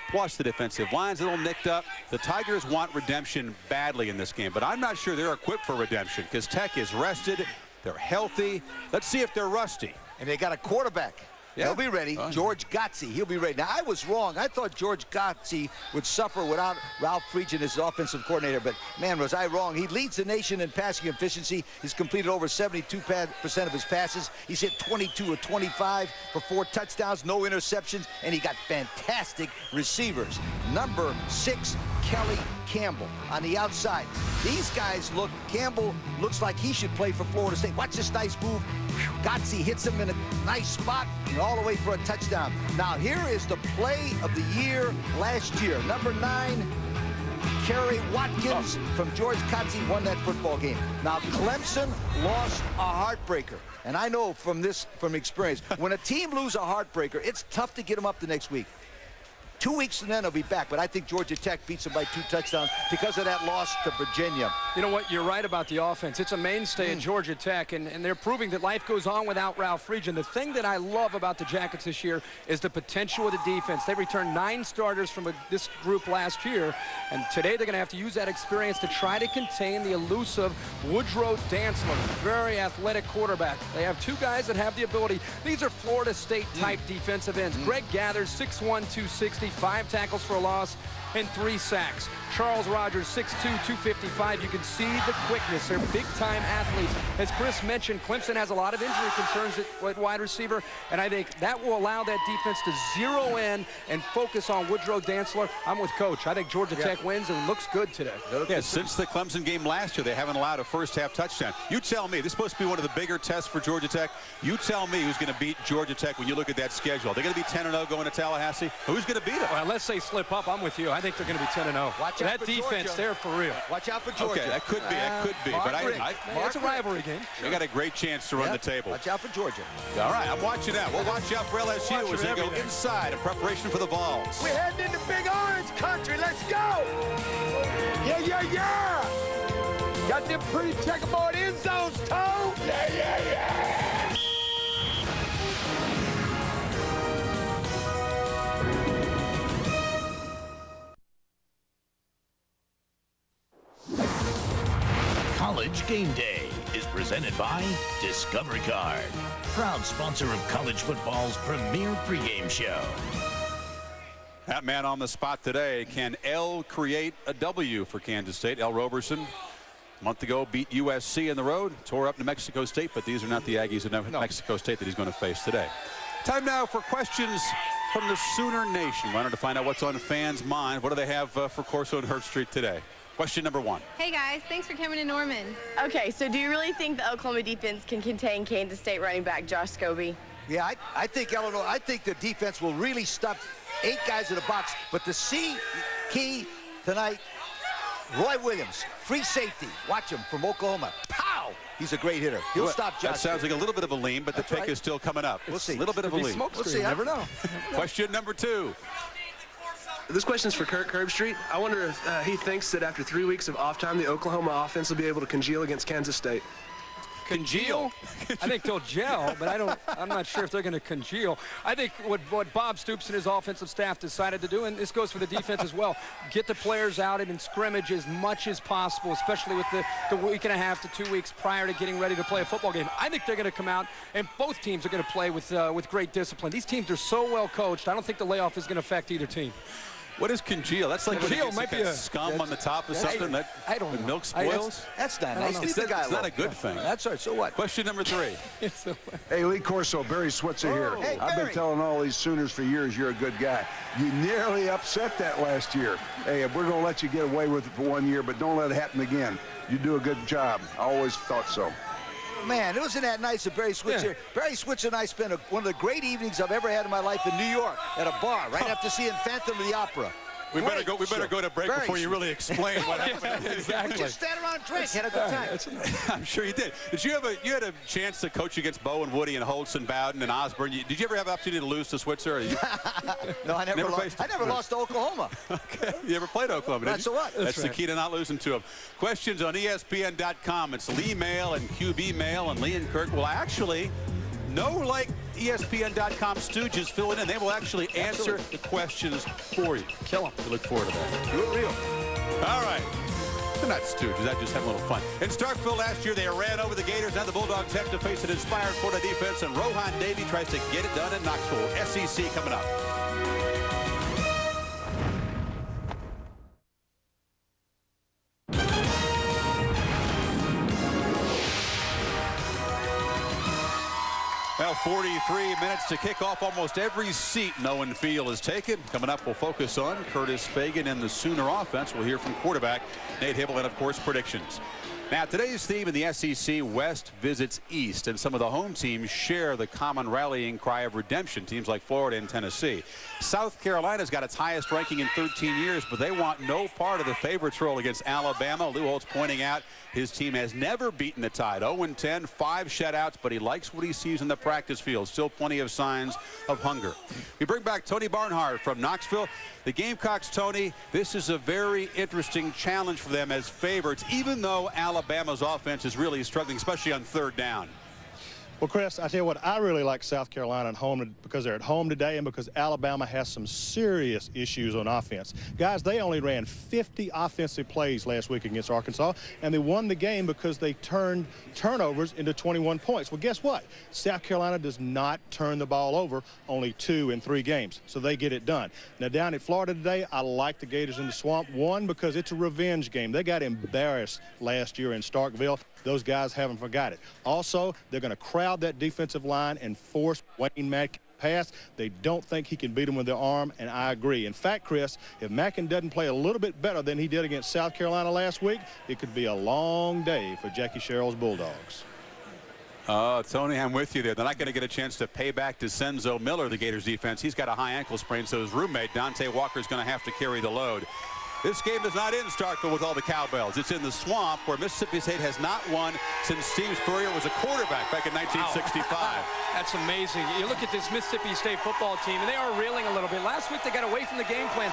Plus the defensive line's a little nicked up. The Tigers want redemption badly in this game, but I'm not sure they're equipped for redemption because Tech is rested. They're healthy. Let's see if they're rusty. And they got a quarterback. Yeah. He'll be ready. George Godsey, he'll be ready. Now, I was wrong. I thought George Godsey would suffer without Ralph Friedgen as offensive coordinator, but, man, was I wrong. He leads the nation in passing efficiency. He's completed over 72% of his passes. He's hit 22 of 25 for 4 touchdowns, no interceptions, and he got fantastic receivers. Number 6, Kelly Campbell on the outside. These guys look, Campbell looks like he should play for Florida State. Watch this nice move. Godsey hits him in a nice spot and all the way for a touchdown. Now here is the play of the year last year. Number 9, Kerry Watkins from George Godsey won that football game. Now Clemson lost a heartbreaker. And I know from experience, when a team loses a heartbreaker, it's tough to get them up the next week. 2 weeks and then they'll be back, but I think Georgia Tech beats them by 2 touchdowns because of that loss to Virginia. You know what? You're right about the offense. It's a mainstay at Georgia Tech, and they're proving that life goes on without Ralph Friedgen. The thing that I love about the Jackets this year is the potential of the defense. They returned 9 starters from this group last year, and today they're going to have to use that experience to try to contain the elusive Woodrow Dantzler, very athletic quarterback. They have 2 guys that have the ability. These are Florida State-type defensive ends. Greg Gathers, 6'1", 260. 5 tackles for a loss and 3 sacks. Charles Rogers, 6'2", 255. You can see the quickness. They're big-time athletes. As Chris mentioned, Clemson has a lot of injury concerns at wide receiver, and I think that will allow that defense to zero in and focus on Woodrow Dantzler. I'm with Coach. I think Georgia Tech wins and looks good today. Yeah, since the Clemson game last year, they haven't allowed a first-half touchdown. You tell me. This is supposed to be one of the bigger tests for Georgia Tech. You tell me who's going to beat Georgia Tech when you look at that schedule. They're going to be 10-0 going to Tallahassee. Who's going to beat them? Well, unless they slip up, I'm with you. I think they're going to be 10-0. Watch that defense there for real. Watch out for Georgia. Okay, that could be. That could be. But it's a rivalry game. They got a great chance to run the table. Watch out for Georgia. All right, I'm watching that. We'll watch out for LSU as they go inside in preparation for the Vols. We're heading into Big Orange country. Let's go. Yeah, yeah, yeah. Got them pretty checkerboard end zones, Toe. Yeah, yeah, yeah. College Game Day is presented by Discovery Card, proud sponsor of college football's premier pregame show. That man on the spot today. Can L create a W for Kansas State? L. Roberson, a month ago, beat USC on the road, tore up New Mexico State, but these are not the Aggies of New Mexico State that he's going to face today. Time now for questions from the Sooner Nation. Wanted to find out what's on fans' mind. What do they have for Corso and Hurt Street today? Question number 1. Hey guys, thanks for coming to Norman. Okay, so do you really think the Oklahoma defense can contain Kansas State running back Josh Scobie? Yeah, I think Illinois. I think the defense will really stuff 8 guys in the box. But the key tonight Roy Williams, free safety. Watch him from Oklahoma. Pow! He's a great hitter. He'll stop Josh. That sounds like a little bit of a lean, but the pick is still coming up. We'll see. A little bit of a lean. We'll see. Never know. Question number 2. This question's for Kurt Curbstreet. I wonder if he thinks that after 3 weeks of off time, the Oklahoma offense will be able to congeal against Kansas State. Congeal? I think they'll gel, but I'm not sure if they're going to congeal. I think what Bob Stoops and his offensive staff decided to do, and this goes for the defense as well, get the players out in scrimmage as much as possible, especially with the week and a half to 2 weeks prior to getting ready to play a football game. I think they're going to come out, and both teams are going to play with great discipline. These teams are so well coached. I don't think the layoff is going to affect either team. What is congeal? That's like congeal might be a scum on the top of something that the milk spoils. That's not nice. It's not a good thing. That's right. So what? Question number 3. Hey, Lee Corso, Barry Switzer here. Hey, I've been telling all these Sooners for years you're a good guy. You nearly upset that last year. Hey, we're going to let you get away with it for 1 year, but don't let it happen again. You do a good job. I always thought so. Man, it wasn't that nice of Barry Switzer. Yeah. Barry Switzer and I spent one of the great evenings I've ever had in my life in New York at a bar right after seeing Phantom of the Opera. We better go to break before you really explain what happened. Exactly. Just stand around and drink. Had a good time. I'm sure you did. You had a chance to coach against Bo and Woody and Holtz and Bowden and Osborne. Did you ever have the opportunity to lose to Switzer? No, I never lost. I never lost to Oklahoma. Okay. You ever played Oklahoma? That's so what? That's the key to not losing to them. Questions on ESPN.com. It's Lee Mail and QB Mail, and Lee and Kirk will actually ESPN.com stooges filling in. They will actually answer the questions for you. Kill them. We look forward to that. Do it real. All right. They're not stooges. I just have a little fun. In Starkville last year, they ran over the Gators. Now the Bulldogs have to face an inspired Florida defense, and Rohan Davey tries to get it done in Knoxville. SEC coming up. Well, 43 minutes to kick off. Almost every seat Owen Field is taken. Coming up, we'll focus on Curtis Fagan and the Sooner offense. We'll hear from quarterback Nate Hibble and, of course, predictions. Now, today's theme in the SEC, West visits East, and some of the home teams share the common rallying cry of redemption, teams like Florida and Tennessee. South Carolina's got its highest ranking in 13 years, but they want no part of the favorites role against Alabama. Lou Holtz pointing out his team has never beaten the Tide. 0-10, 5 shutouts, but he likes what he sees in the practice field. Still plenty of signs of hunger. We bring back Tony Barnhart from Knoxville. The Gamecocks, Tony, this is a very interesting challenge for them as favorites, even though Alabama's offense is really struggling, especially on third down. Well, Chris, I tell you what, I really like South Carolina at home because they're at home today and because Alabama has some serious issues on offense. Guys, they only ran 50 offensive plays last week against Arkansas, and they won the game because they turned turnovers into 21 points. Well, guess what? South Carolina does not turn the ball over, only 2 in 3 games, so they get it done. Now, down at Florida today, I like the Gators in the swamp. One, because it's a revenge game. They got embarrassed last year in Starkville. Those guys haven't forgot it. Also, they're going to crowd that defensive line and force Wayne Mackin pass. They don't think he can beat them with their arm, and I agree. In fact, Chris, if Mackin doesn't play a little bit better than he did against South Carolina last week, it could be a long day for Jackie Sherrill's Bulldogs. Tony, I'm with you there. They're not going to get a chance to pay back to Senzo Miller, the Gators defense. He's got a high ankle sprain, so his roommate, Dante Walker, is going to have to carry the load. This game is not in Starkville with all the cowbells. It's in the swamp where Mississippi State has not won since Steve Spurrier was a quarterback back in 1965. Wow. That's amazing. You look at this Mississippi State football team, and they are reeling a little bit. Last week they got away from the game plan.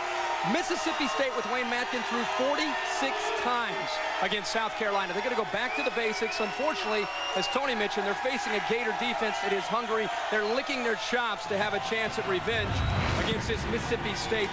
Mississippi State with Wayne Mackin threw 46 times against South Carolina. They're going to go back to the basics. Unfortunately, as Tony mentioned, they're facing a Gator defense that is hungry. They're licking their chops to have a chance at revenge against this Mississippi State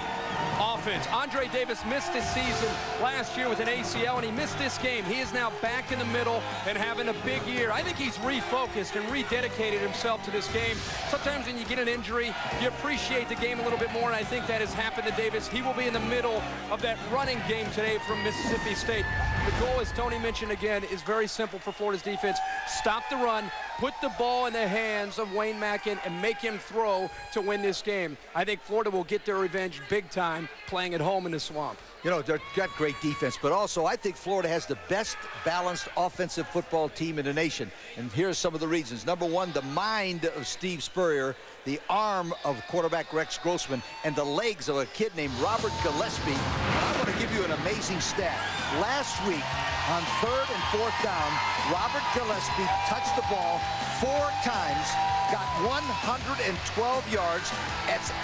offense. Andre Davis missed this season last year with an ACL, and he missed this game. He is now back in the middle and having a big year. I think he's refocused and rededicated himself to this game. Sometimes when you get an injury, you appreciate the game a little bit more, and I think that has happened to Davis. He will be in the middle of that running game today from Mississippi State. The goal, as Tony mentioned again, is very simple for Florida's defense. Stop the run, put the ball in the hands of Wayne Mackin, and make him throw to win this game. I think Florida will get their revenge big time playing at home in the swamp. You know, they've got great defense, but also I think Florida has the best balanced offensive football team in the nation. And here's some of the reasons. Number one, the mind of Steve Spurrier the arm of quarterback Rex Grossman and the legs of a kid named Robert Gillespie. And I want to give you an amazing stat. Last week, on 3rd and 4th down, Robert Gillespie touched the ball 4 times, got 112 yards. That's an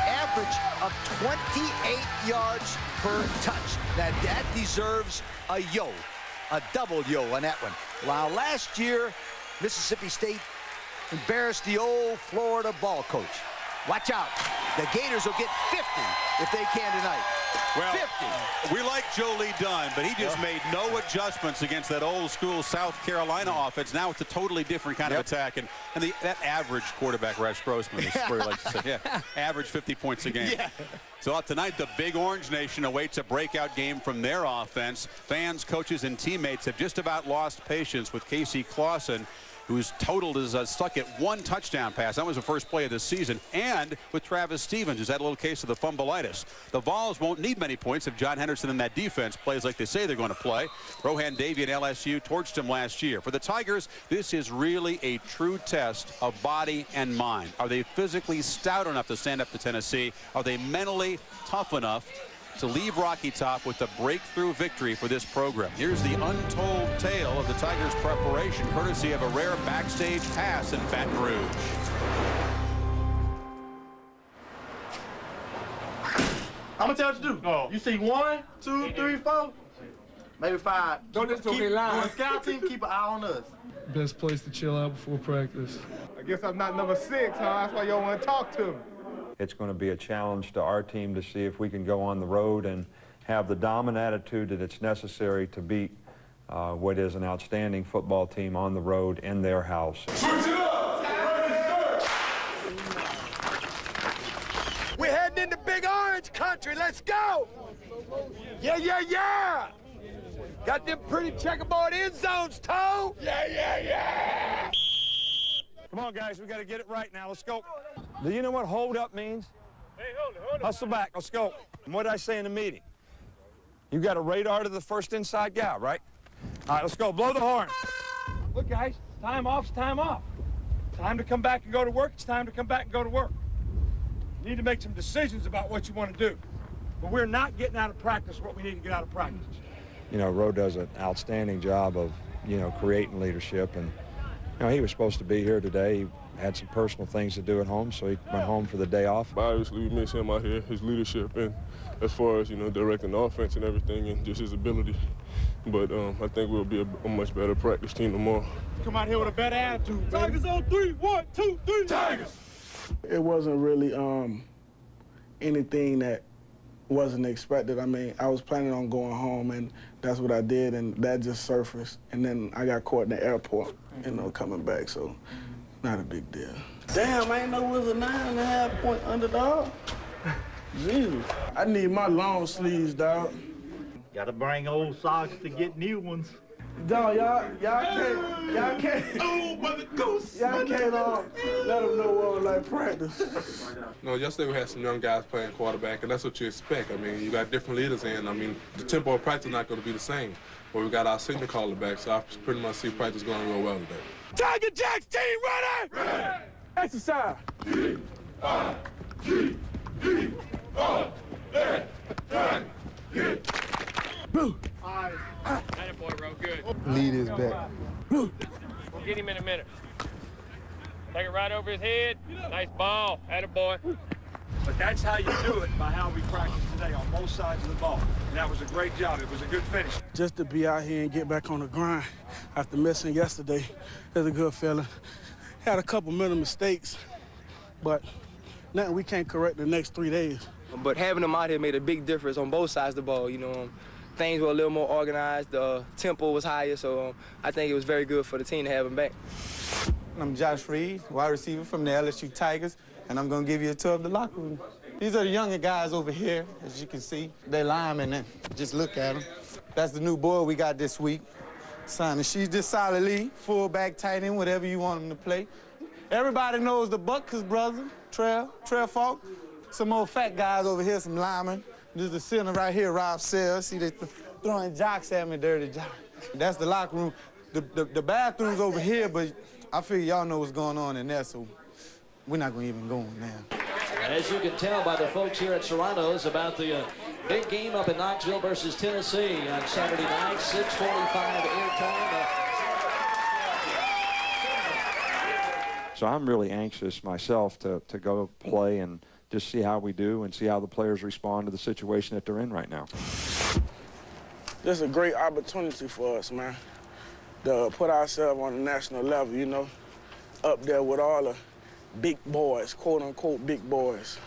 average of 28 yards per touch. Now, that deserves a yo, a double yo on that one. While last year, Mississippi State embarrassed the old Florida ball coach. Watch out. The Gators will get 50 if they can tonight. Well, 50. We like Joe Lee Dunn, but he just made no adjustments against that old school South Carolina offense. Now it's a totally different kind of attack. And that average quarterback, Rex Grossman, is where he likes to say, average 50 points a game. Yeah. So tonight, the Big Orange Nation awaits a breakout game from their offense. Fans, coaches, and teammates have just about lost patience with Casey Clausen, whose total is stuck at 1 touchdown pass. That was the first play of the season. And with Travis Stevens, who's had a little case of the fumbleitis. The Vols won't need many points if John Henderson and that defense plays like they say they're going to play. Rohan Davey and LSU torched him last year. For the Tigers, this is really a true test of body and mind. Are they physically stout enough to stand up to Tennessee? Are they mentally tough enough to leave Rocky Top with the breakthrough victory for this program? Here's the untold tale of the Tigers' preparation, courtesy of a rare backstage pass in Baton Rouge. I'm gonna tell you what to do. Oh. You see 1, 2, 3, 4, maybe 5. Don't just keep the scout team, keep an eye on us. Best place to chill out before practice. I guess I'm not number 6, huh? That's why y'all want to talk to me. It's going to be a challenge to our team to see if we can go on the road and have the dominant attitude that it's necessary to beat what is an outstanding football team on the road in their house. Switch it up! We're heading into Big Orange country. Let's go! Yeah, yeah, yeah! Got them pretty checkerboard end zones, Toe! Yeah, yeah, yeah! Come on, guys, we got to get it right now. Let's go. Do you know what hold up means? Hey, hold it. Hustle back. Let's go. And what did I say in the meeting? You got a radar to the first inside guy, right? All right, let's go. Blow the horn. Look, guys, time off's time off. Time to come back and go to work. It's time to come back and go to work. You need to make some decisions about what you want to do. But we're not getting out of practice what we need to get out of practice. You know, Roe does an outstanding job of, creating leadership. And, he was supposed to be here today. He had some personal things to do at home, so he went home for the day off. Obviously, we miss him out here, his leadership, and as far as, directing the offense and everything, and just his ability. But I think we'll be a much better practice team tomorrow. Come out here with a better attitude. Tigers on 3. 1, 2, 3. Tigers! It wasn't really anything that wasn't expected. I mean, I was planning on going home, and that's what I did, and that just surfaced. And then I got caught in the airport, coming back, so not a big deal. Damn, I ain't know it was a 9.5-point underdog. Jesus. I need my long sleeves, dog. Gotta bring old socks to get new ones. Dog, y'all can't let them know what like practice. No, yesterday we had some young guys playing quarterback, and that's what you expect. I mean, you got different leaders in. I mean, the tempo of practice is not going to be the same. But we got our signal caller back, so I pretty much see practice going real well today. Tiger Jacks team ready? Ready. Exercise. That boy, bro, good. Lead is back. We'll get him in a minute. Take it right over his head. Nice ball. Attaboy. But that's how you do it, by how we practiced today on both sides of the ball. And that was a great job. It was a good finish. Just to be out here and get back on the grind after missing yesterday is a good feeling. Had a couple mental mistakes, but nothing we can't correct the next 3 days. But having them out here made a big difference on both sides of the ball. Things were a little more organized. The tempo was higher, so I think it was very good for the team to have them back. I'm Josh Reed, wide receiver from the LSU Tigers, and I'm going to give you a tour of the locker room. These are the younger guys over here, as you can see. They're linemen, and just look at them. That's the new boy we got this week. Son, she's just solidly fullback, tight end, whatever you want him to play. Everybody knows the Buckers brother, Trell Falk. Some old fat guys over here, some linemen. There's the center right here, Rob Sells. See, they throwing jocks at me, dirty jocks. That's the locker room. The bathroom's over here, but I figure y'all know what's going on in there, so we're not going to even go in now. And as you can tell by the folks here at Serrano's about the big game up in Knoxville versus Tennessee on Saturday night, 6:45 airtime. So I'm really anxious myself to go play and just see how we do and see how the players respond to the situation that they're in right now. This is a great opportunity for us, man, to put ourselves on the national level, you know, up there with all the big boys, quote-unquote big boys.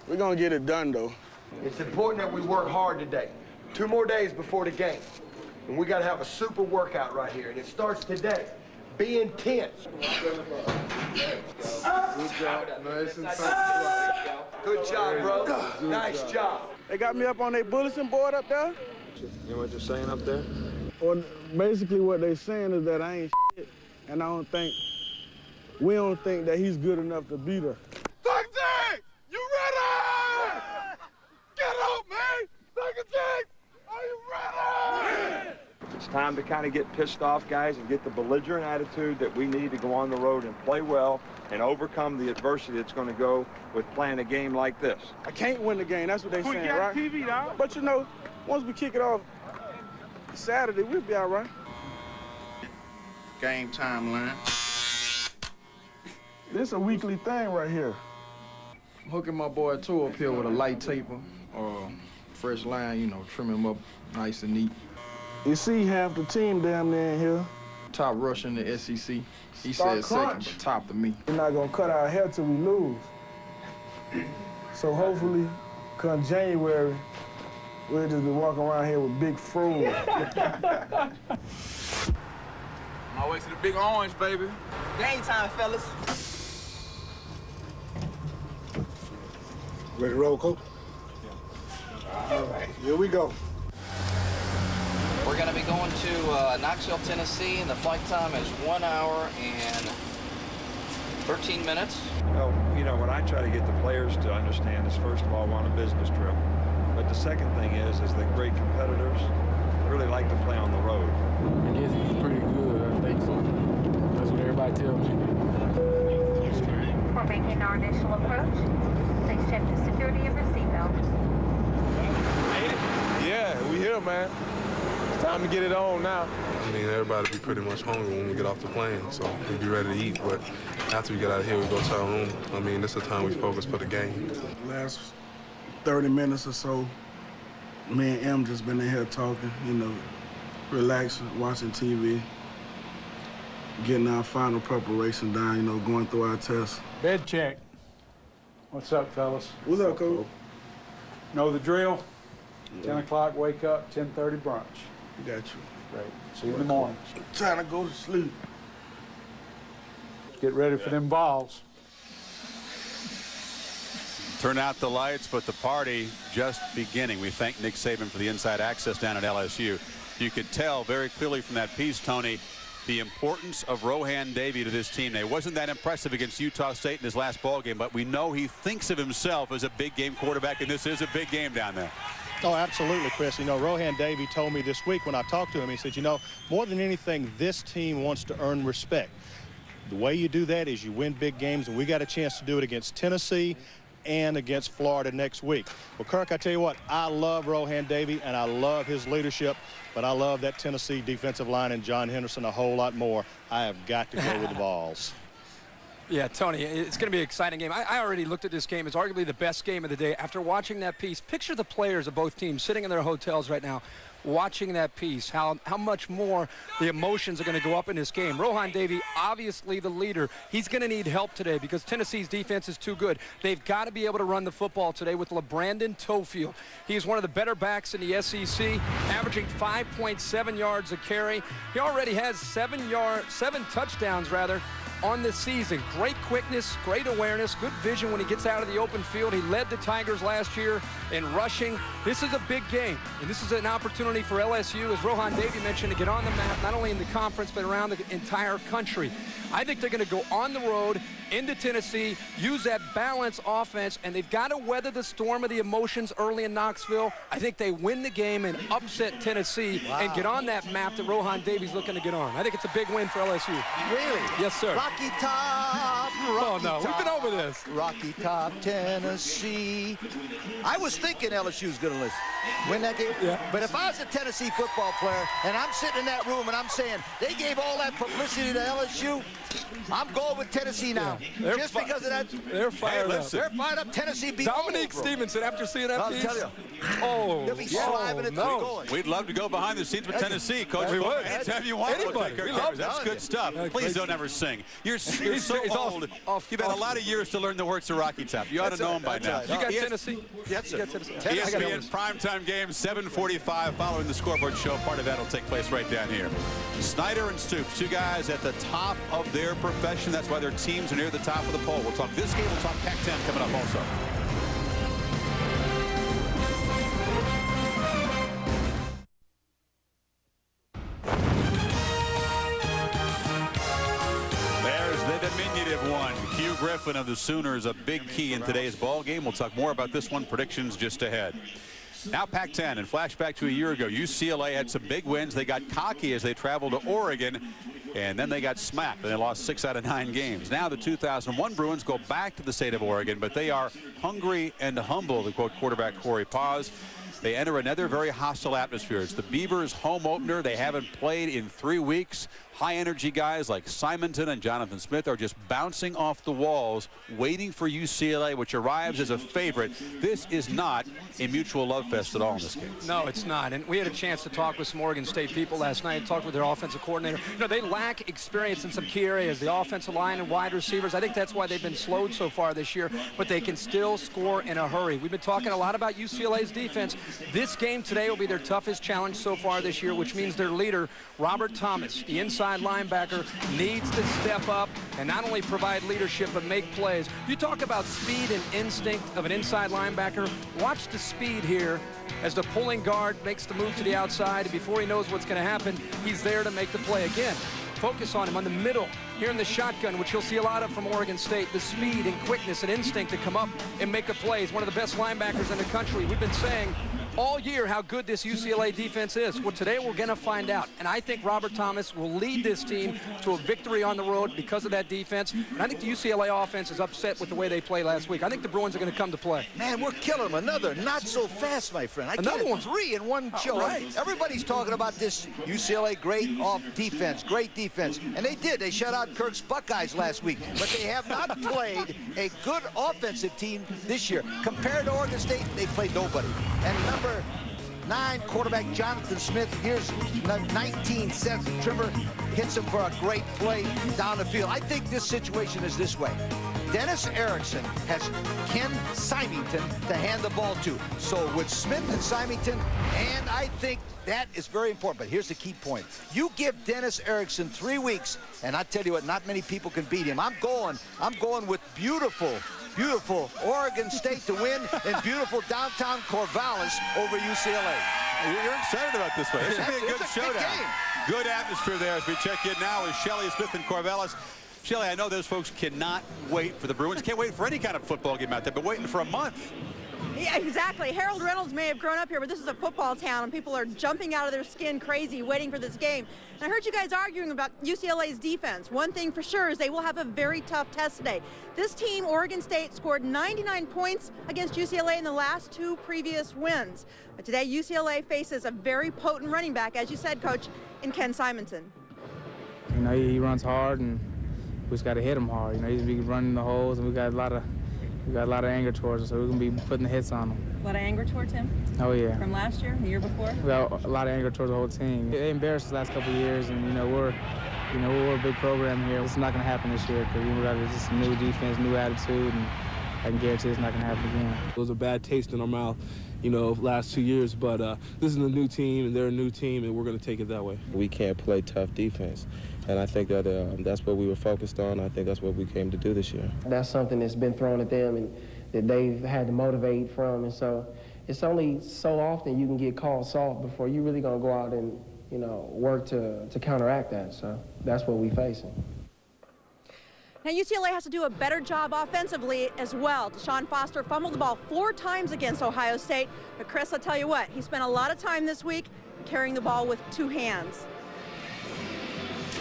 We're going to get it done, though. It's important that we work hard today. 2 more days before the game. And we got to have a super workout right here. And it starts today. Be intense. Good job. Good job, bro. Nice job. They got me up on their bulletin board up there. You know what they're saying up there? Well, basically what they're saying is that I ain't shit, and we don't think that he's good enough to beat her. Thursday, you ready? Get up, man. Thursday, are you ready? It's time to kind of get pissed off, guys, and get the belligerent attitude that we need to go on the road and play well and overcome the adversity that's going to go with playing a game like this. I can't win the game. That's what they're saying, right? TV, dog. But, you know, once we kick it off Saturday, we'll be all right. Game timeline. This is a weekly thing right here. I'm hooking my boy two up here with a light taper or fresh line, you know, trim him up nice and neat. You see half the team down there in here. Top rusher in the SEC. He Start said crunch. second, but top to me. We're not going to cut our hair till we lose. So hopefully, come January, we'll just be walking around here with big froze. My way to the big orange, baby. Game time, fellas. Ready to roll, Coach? Yeah. All right, here we go. We're going to be going to Knoxville, Tennessee, and the flight time is 1 hour and 13 minutes. Well, you know, what I try to get the players to understand is, first of all, we're on a business trip. But the second thing is that great competitors really like to play on the road. I guess he's pretty good. I think so. That's what everybody tells me. For making our initial approach, please check the security of your seatbelt. Yeah, we here, man. It's time to get it on now. I mean, everybody be pretty much hungry when we get off the plane, so we'll be ready to eat. But after we get out of here, we go to our room. I mean, this is the time we focus for the game. Last 30 minutes or so, me and M just been in here talking, you know, relaxing, watching TV, getting our final preparation down, you know, going through our tests. Bed check. What's up, fellas? What's up, Coach? Know the drill? Yeah. 10 o'clock, wake up, 10:30 brunch. Got you. Great. See you in the morning. Time to go to sleep. Get ready for them balls. Turn out the lights, but the party just beginning. We thank Nick Saban for the inside access down at LSU. You could tell very clearly from that piece, Tony, the importance of Rohan Davey to this team. Now, he wasn't that impressive against Utah State in his last ball game, but we know he thinks of himself as a big game quarterback, and this is a big game down there. Oh, absolutely, Chris. You know, Rohan Davey told me this week when I talked to him, he said, you know, more than anything, this team wants to earn respect. The way you do that is you win big games, and we got a chance to do it against Tennessee and against Florida next week. Well, Kirk, I tell you what, I love Rohan Davey, and I love his leadership, but I love that Tennessee defensive line and John Henderson a whole lot more. I have got to go with the Vols. Yeah, Tony, it's going to be an exciting game. I already looked at this game as arguably the best game of the day. After watching that piece, picture the players of both teams sitting in their hotels right now, watching that piece, how much more the emotions are going to go up in this game. Rohan Davey, obviously the leader. He's going to need help today because Tennessee's defense is too good. They've got to be able to run the football today with LeBrandon Tofield. He's one of the better backs in the SEC, averaging 5.7 yards a carry. He already has 7 touchdowns, on the season. Great quickness, great awareness, good vision when he gets out of the open field. He led the Tigers last year in rushing. This is a big game, and this is an opportunity for LSU, as Rohan Davey mentioned, to get on the map, not only in the conference, but around the entire country. I think they're going to go on the road into Tennessee, use that balanced offense, and they've got to weather the storm of the emotions early in Knoxville. I think they win the game and upset Tennessee and get on that map that Rohan Davies looking to get on. I think it's a big win for LSU. Really? Yes, sir. Rocky Top, Rocky Top. We've been over this. Rocky Top, Tennessee. I was thinking LSU's going to win that game. Yeah. But if I was a Tennessee football player and I'm sitting in that room and I'm saying they gave all that publicity to LSU, I'm going with Tennessee now. Just because of that. They're fired up. They're fired up. Tennessee beat Dominique Stevenson, after seeing that piece. I'll tell you. Oh, they'll be sliving it going. We'd love to go behind the scenes with Tennessee, Coach. Anytime you want. Anybody. That's good stuff. Please don't ever sing. You're so old. You've had a lot of years to learn the words to Rocky Top. You ought to know them by now. You got Tennessee? Yes, sir. ESPN primetime game, 7:45, following the scoreboard show. Part of that will take place right down here. Snyder and Stoops, two guys at the top of their profession. That's why their teams are near the top of the poll. We'll talk this game. We'll talk Pac-10 coming up also. Diminutive one. Hugh Griffin of the Sooners, a big key in today's ball game. We'll talk more about this one. Predictions just ahead. Now Pac-10, and flashback to a year ago. UCLA had some big wins. They got cocky as they traveled to Oregon, and then they got smacked. They lost 6 out of 9 games. Now the 2001 Bruins go back to the state of Oregon, but they are hungry and humble, to quote quarterback Corey Paz. They enter another very hostile atmosphere. It's the Beavers' home opener. They haven't played in 3 weeks. High-energy guys like Simonton and Jonathan Smith are just bouncing off the walls, waiting for UCLA, which arrives as a favorite. This is not a mutual love fest at all in this game. No, it's not. And we had a chance to talk with some Oregon State people last night, talked with their offensive coordinator. You know, they lack experience in some key areas, the offensive line and wide receivers. I think that's why they've been slowed so far this year, but they can still score in a hurry. We've been talking a lot about UCLA's defense. This game today will be their toughest challenge so far this year, which means their leader, Robert Thomas, the inside linebacker, needs to step up and not only provide leadership but make plays. You talk about speed and instinct of an inside linebacker. Watch the speed here as the pulling guard makes the move to the outside, and before he knows what's going to happen, he's there to make the play again. Focus on him on the middle here in the shotgun, which you'll see a lot of from Oregon State. The speed and quickness and instinct to come up and make a play. He's one of the best linebackers in the country. We've been saying all year how good this UCLA defense is. Well, today we're going to find out. And I think Robert Thomas will lead this team to a victory on the road because of that defense. And I think the UCLA offense is upset with the way they played last week. I think the Bruins are going to come to play. Man, we're killing them. Another not so fast, my friend. Another one. 3 in one show. Right. Everybody's talking about this UCLA great defense, great defense. And they did. They shut out Kirk's Buckeyes last week. But they have not played a good offensive team this year. Compared to Oregon State, they played nobody. And number 9 quarterback Jonathan Smith, here's 19 Seth Trimmer, hits him for a great play down the field. I think this situation is this way. Dennis Erickson has Ken Symington to hand the ball to. So with Smith and Symington, and I think that is very important. But here's the key point. You give Dennis Erickson 3 weeks, and I tell you what, not many people can beat him. I'm going with beautiful Oregon State to win and beautiful downtown Corvallis over UCLA. You're excited about this one. This should be a good showdown. Good atmosphere there as we check in now with Shelley Smith and Corvallis. Shelley, I know those folks cannot wait for the Bruins. Can't wait for any kind of football game out there, but waiting for a month. Yeah, exactly. Harold Reynolds may have grown up here, but this is a football town, and people are jumping out of their skin crazy waiting for this game. And I heard you guys arguing about UCLA's defense. One thing for sure is they will have a very tough test today. This team, Oregon State, scored 99 points against UCLA in the last 2 previous wins. But today, UCLA faces a very potent running back, as you said, Coach, in Ken Symington. You know, he runs hard, and we just got to hit him hard. You know, he's been running the holes, and we got a lot of anger towards him, so we're going to be putting the hits on him. A lot of anger towards him? Oh, yeah. From last year, the year before? We got a lot of anger towards the whole team. They embarrassed us the last couple of years, and, you know, we're a big program here. It's not going to happen this year because we got just a new defense, new attitude, and I can guarantee it's not going to happen again. It was a bad taste in our mouth, you know, last 2 years, but this is a new team, and they're a new team, and we're going to take it that way. We can't play tough defense. And I think that that's what we were focused on. I think that's what we came to do this year. That's something that's been thrown at them and that they've had to motivate from. And so it's only so often you can get called soft before you're really going to go out and, you know, work to counteract that. So that's what we're facing. Now UCLA has to do a better job offensively as well. Deshaun Foster fumbled the ball 4 times against Ohio State. But Chris, I'll tell you what, he spent a lot of time this week carrying the ball with 2 hands.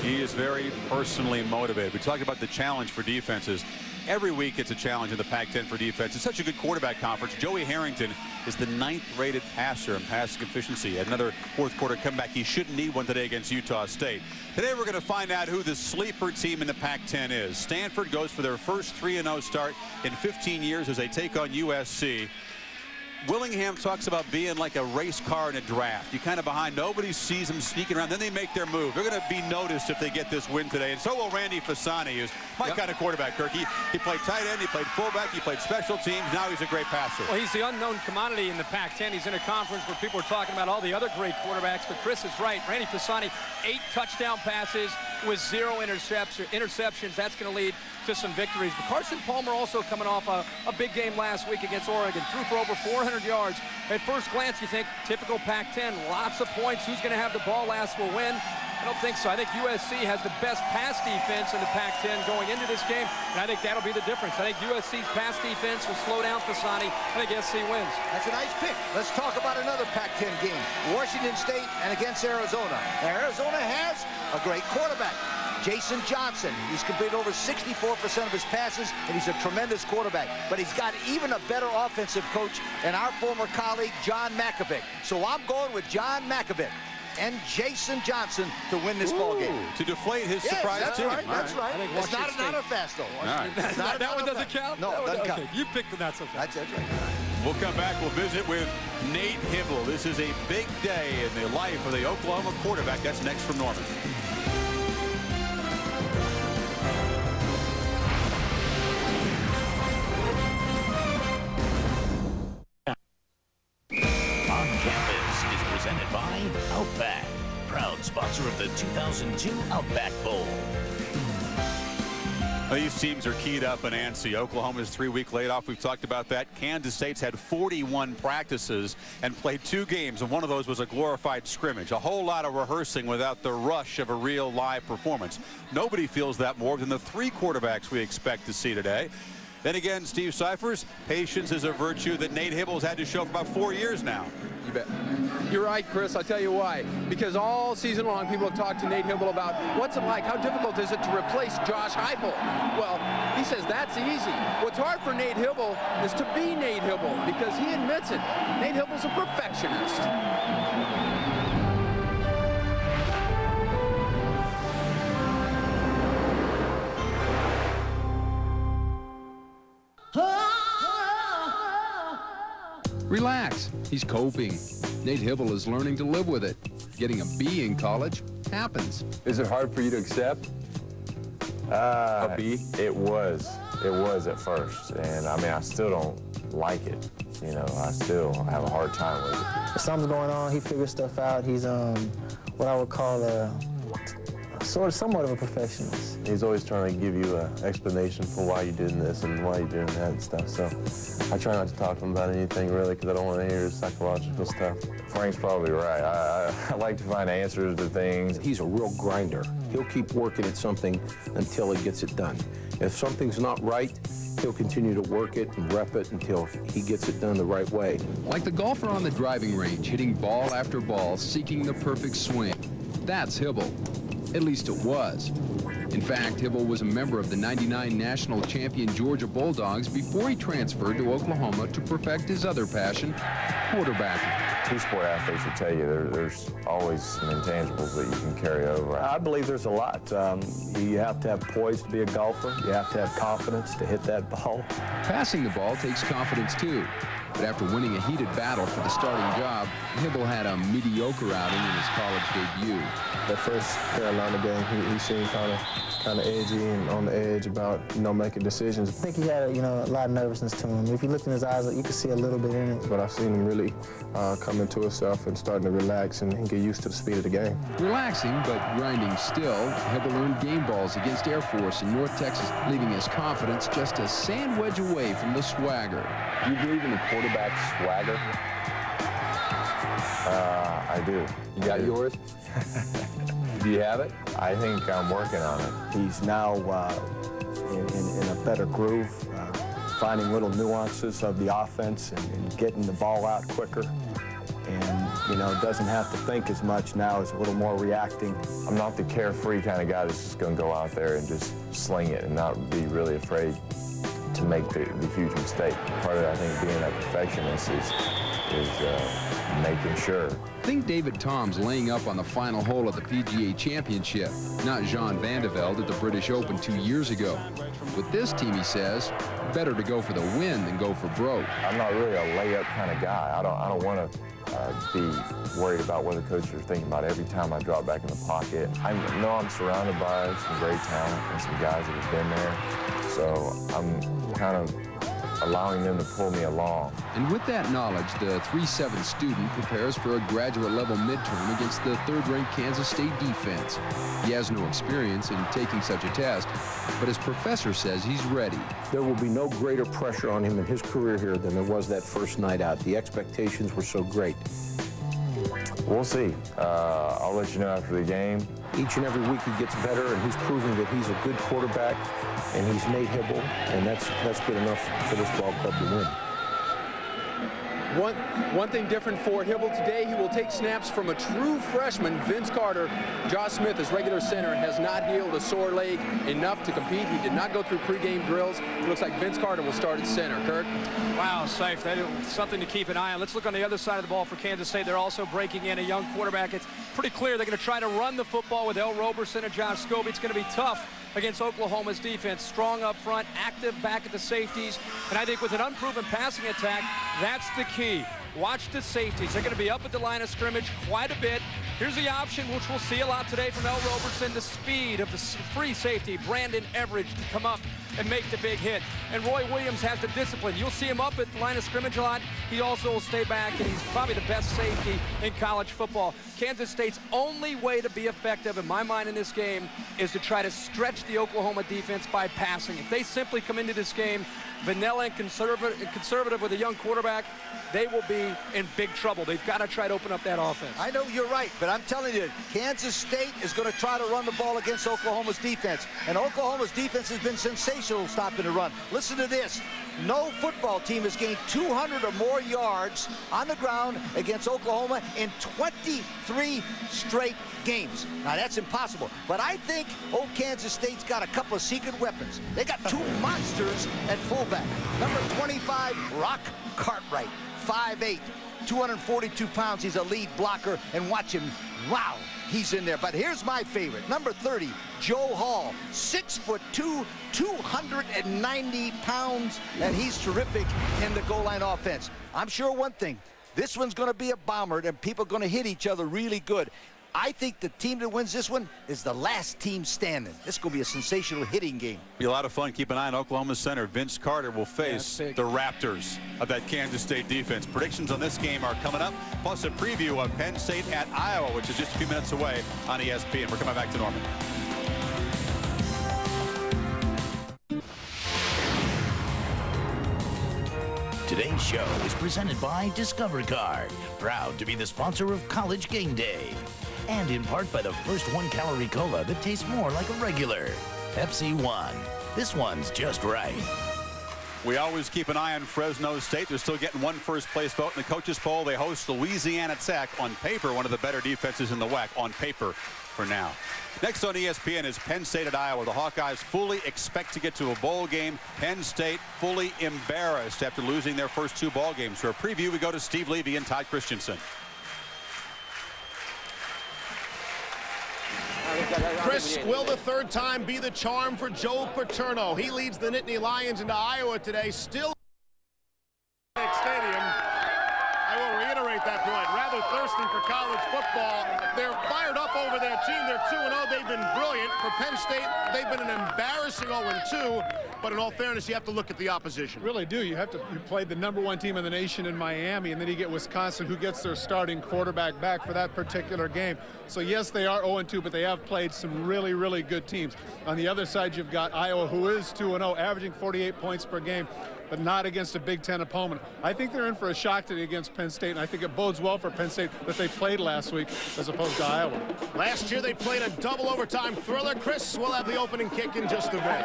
He is very personally motivated. We talked about the challenge for defenses. Every week it's a challenge in the Pac-10 for defense. It's such a good quarterback conference. Joey Harrington is the 9th rated passer in passing efficiency. Another 4th quarter comeback. He shouldn't need one today against Utah State. Today we're going to find out who the sleeper team in the Pac-10 is. Stanford goes for their first 3-0 start in 15 years as they take on USC. Willingham talks about being like a race car in a draft. You kind of behind. Nobody sees them sneaking around. Then they make their move. They're going to be noticed if they get this win today. And so will Randy Fasani, who's my kind of quarterback, Kirk. He played tight end. He played fullback. He played special teams. Now he's a great passer. Well, he's the unknown commodity in the Pac-10. He's in a conference where people are talking about all the other great quarterbacks. But Chris is right. Randy Fasani, 8 touchdown passes with 0 interceptions. That's going to lead to some victories. But Carson Palmer also coming off a big game last week against Oregon. Threw for over 400 yards. At first glance, you think typical Pac-10, lots of points. Who's going to have the ball last will win? I don't think so. I think USC has the best pass defense in the Pac-10 going into this game, and I think that'll be the difference. I think USC's pass defense will slow down Fasani. I think SC wins. That's a nice pick. Let's talk about another Pac-10 game. Washington State and against Arizona. Now, Arizona has a great quarterback, Jason Johnson. He's completed over 64% of his passes, and he's a tremendous quarterback. But he's got even a better offensive coach and our former colleague, John Makovic. So I'm going with John Makovic and Jason Johnson to win this ball game. To deflate his surprise team. Right, that's right. It's not a fast, though. Right. That one doesn't count? No, it doesn't count. Okay, you picked the not so fast. That's right. We'll come back. We'll visit with Nate Hibble. This is a big day in the life of the Oklahoma quarterback. That's next from Norman. Presented by Outback, proud sponsor of the 2002 Outback Bowl. These teams are keyed up and antsy. Oklahoma's 3-week layoff. We've talked about that. Kansas State's had 41 practices and played 2 games, and one of those was a glorified scrimmage. A whole lot of rehearsing without the rush of a real live performance. Nobody feels that more than the 3 quarterbacks we expect to see today. Then again, Steve Cyphers, patience is a virtue that Nate Hibble's had to show for about 4 years now. You bet. You're right, Chris. I'll tell you why. Because all season long, people have talked to Nate Hibble about what's it like, how difficult is it to replace Josh Heupel? Well, he says that's easy. What's hard for Nate Hibble is to be Nate Hibble, because he admits it. Nate Hibble's a perfectionist. Relax. He's coping. Nate Hibble is learning to live with it. Getting a B in college happens. Is it hard for you to accept a B? It was. It was at first. And, I mean, I still don't like it. You know, I still have a hard time with it. If something's going on, he figures stuff out. He's what I would call somewhat of a perfectionist. He's always trying to give you an explanation for why you're doing this and why you're doing that and stuff. So I try not to talk to him about anything really, because I don't want to hear psychological stuff. Frank's probably right. I like to find answers to things. He's a real grinder. He'll keep working at something until he gets it done. If something's not right, he'll continue to work it and rep it until he gets it done the right way. Like the golfer on the driving range, hitting ball after ball, seeking the perfect swing. That's Hibble. At least it was. In fact, Hibble was a member of the '99 national champion Georgia Bulldogs before he transferred to Oklahoma to perfect his other passion, quarterbacking. Two-sport athletes will tell you there's always some intangibles that you can carry over. I believe there's a lot. You have to have poise to be a golfer. You have to have confidence to hit that ball. Passing the ball takes confidence too. But after winning a heated battle for the starting job, Hibble had a mediocre outing in his college debut. That first Carolina game, he seemed kind of edgy and on the edge about, making decisions. I think he had, a lot of nervousness to him. If you looked in his eyes, you could see a little bit in it. But I've seen him really come into himself and starting to relax and get used to the speed of the game. Relaxing, but grinding still, Hibble earned game balls against Air Force in North Texas, leaving his confidence just a sand wedge away from the swagger. Do you believe in the quarterback swagger? I do. You got yours? Do you have it? I think I'm working on it. He's now in a better groove, finding little nuances of the offense and getting the ball out quicker. And, you know, doesn't have to think as much now, is a little more reacting. I'm not the carefree kind of guy that's just going to go out there and just sling it and not be really afraid to make the huge mistake. Part of it, I think, being that perfectionist is making sure. Think David Toms laying up on the final hole of the PGA Championship, not Jean Van de Velde at the British Open 2 years ago. With this team, he says, better to go for the win than go for broke. I'm not really a layup kind of guy. I don't want to be worried about what the coaches are thinking about every time I drop back in the pocket. I know I'm surrounded by some great talent and some guys that have been there, so I'm kind of allowing them to pull me along. And with that knowledge, the 3-7 student prepares for a graduate-level midterm against the third-ranked Kansas State defense. He has no experience in taking such a test, but his professor says he's ready. There will be no greater pressure on him in his career here than there was that first night out. The expectations were so great. We'll see. I'll let you know after the game. Each and every week he gets better, and he's proving that he's a good quarterback, and he's Nate Hibble, and that's good enough for this ball club to win. One thing different for Hibble today, he will take snaps from a true freshman, Vince Carter. Josh Smith, his regular center, has not healed a sore leg enough to compete. He did not go through pregame drills. It looks like Vince Carter will start at center. Kirk? Wow, Safe, that is something to keep an eye on. Let's look on the other side of the ball for Kansas State. They're also breaking in a young quarterback. It's pretty clear they're going to try to run the football with El Roberson and Josh Scobie. It's going to be tough against Oklahoma's defense. Strong up front, active back at the safeties. And I think with an unproven passing attack, that's the key. Watch the safeties. They're going to be up at the line of scrimmage quite a bit. Here's the option, which we'll see a lot today from El Roberson, the speed of the free safety, Brandon Everidge, to come up and make the big hit. And Roy Williams has the discipline. You'll see him up at the line of scrimmage a lot. He also will stay back, and he's probably the best safety in college football. Kansas State's only way to be effective, in my mind, in this game is to try to stretch the Oklahoma defense by passing. If they simply come into this game vanilla and conservative with a young quarterback, they will be in big trouble. They've got to try to open up that offense. I know you're right, but I'm telling you, Kansas State is going to try to run the ball against Oklahoma's defense. And Oklahoma's defense has been sensational stopping the run. Listen to this. No football team has gained 200 or more yards on the ground against Oklahoma in 23 straight games. Now, that's impossible. But I think old Kansas State's got a couple of secret weapons. They got two monsters at fullback. Number 25, Rock Cartwright, 5'8", 242 pounds. He's a lead blocker. And watch him. Wow, he's in there. But here's my favorite. Number 30, Joe Hall, 6'2", 290 pounds. And he's terrific in the goal line offense. I'm sure one thing. This one's going to be a bomber, and people are going to hit each other really good. I think the team that wins this one is the last team standing. This is going to be a sensational hitting game. Be a lot of fun. Keep an eye on Oklahoma center. Vince Carter will face the Raptors of that Kansas State defense. Predictions on this game are coming up, plus a preview of Penn State at Iowa, which is just a few minutes away on ESPN. We're coming back to Norman. Today's show is presented by Discover Card, proud to be the sponsor of College Game Day. And in part by the first 1-calorie cola that tastes more like a regular. Pepsi One. This one's just right. We always keep an eye on Fresno State. They're still getting one first-place vote in the coaches' poll. They host Louisiana Tech. On paper, one of the better defenses in the WAC. On paper for now. Next on ESPN is Penn State at Iowa. The Hawkeyes fully expect to get to a bowl game. Penn State fully embarrassed after losing their first two ball games. For a preview, we go to Steve Levy and Todd Christensen. Chris, will the third time be the charm for Joe Paterno? He leads the Nittany Lions into Iowa today, still stadium. I will reiterate that point. Rather thirsty for college football. They're fired up over their team. They're 2-0. They've been brilliant. For Penn State, they've been an embarrassing 0-2. But in all fairness, you have to look at the opposition. You really do. You played the #1 team in the nation in Miami, and then you get Wisconsin, who gets their starting quarterback back for that particular game. So yes, they are 0-2, but they have played some really, really good teams. On the other side, you've got Iowa, who is 2-0, averaging 48 points per game. but not against a Big Ten opponent. I think they're in for a shock today against Penn State, and I think it bodes well for Penn State that they played last week as opposed to Iowa. Last year they played a double overtime thriller. Chris will have the opening kick in just a bit.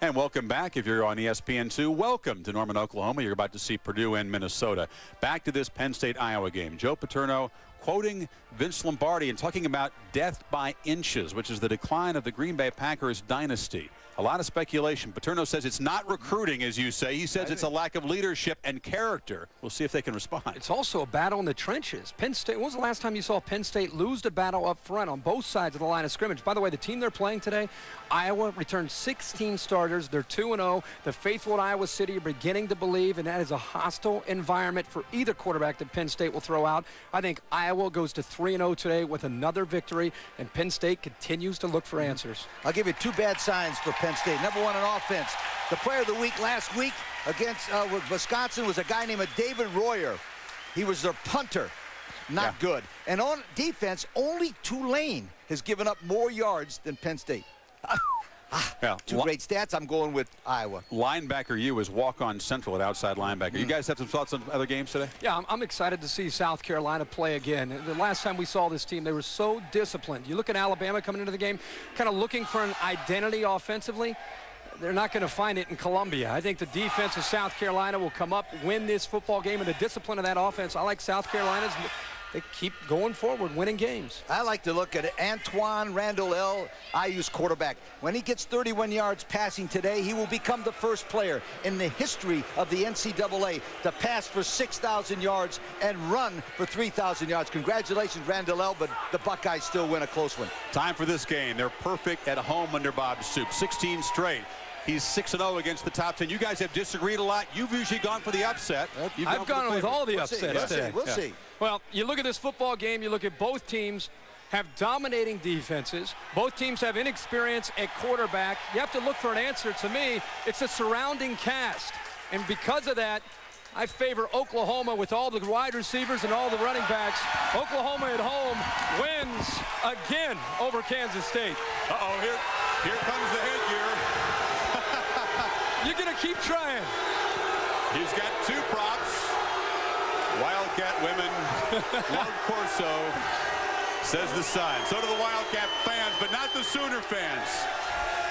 And welcome back. If you're on ESPN2, welcome to Norman, Oklahoma. You're about to see Purdue and Minnesota. Back to this Penn State-Iowa game. Joe Paterno quoting Vince Lombardi and talking about death by inches, which is the decline of the Green Bay Packers dynasty. A lot of speculation. Paterno says it's not recruiting, as you say. He says it's a lack of leadership and character. We'll see if they can respond. It's also a battle in the trenches. Penn State, when was the last time you saw Penn State lose the battle up front on both sides of the line of scrimmage? By the way, the team they're playing today, Iowa returned 16 starters. They're 2-0. The faithful at Iowa City are beginning to believe, and that is a hostile environment for either quarterback that Penn State will throw out. I think Iowa goes to 3-0 today with another victory, and Penn State continues to look for answers. I'll give you two bad signs for Penn State. Number one on offense. The player of the week last week against Wisconsin was a guy named David Royer. He was their punter. Not good. And on defense, only Tulane has given up more yards than Penn State. Two great stats. I'm going with Iowa. Linebacker U is walk-on central at outside linebacker. You guys have some thoughts on other games today? Yeah, I'm excited to see South Carolina play again. The last time we saw this team, they were so disciplined. You look at Alabama coming into the game, kind of looking for an identity offensively. They're not going to find it in Columbia. I think the defense of South Carolina will come up, win this football game, and the discipline of that offense. I like South Carolina's. They keep going forward, winning games. I like to look at Antoine Randall L., IU's quarterback. When he gets 31 yards passing today, he will become the first player in the history of the NCAA to pass for 6,000 yards and run for 3,000 yards. Congratulations, Randall L., but the Buckeyes still win a close one. Time for this game. They're perfect at home under Bob Stoops. 16 straight. He's 6-0 against the top 10. You guys have disagreed a lot. You've usually gone for the upset. I've gone with all the upsets today. We'll see. Well, you look at this football game, you look at both teams have dominating defenses. Both teams have inexperience at quarterback. You have to look for an answer. To me, it's a surrounding cast. And because of that, I favor Oklahoma with all the wide receivers and all the running backs. Oklahoma at home wins again over Kansas State. Uh-oh, here comes the headgear. You're going to keep trying. He's got two props. Wildcat women love Corso, says the Sun. So do the Wildcat fans, but not the Sooner fans.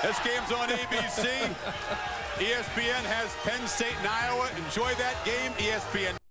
This game's on ABC. ESPN has Penn State and Iowa. Enjoy that game, ESPN.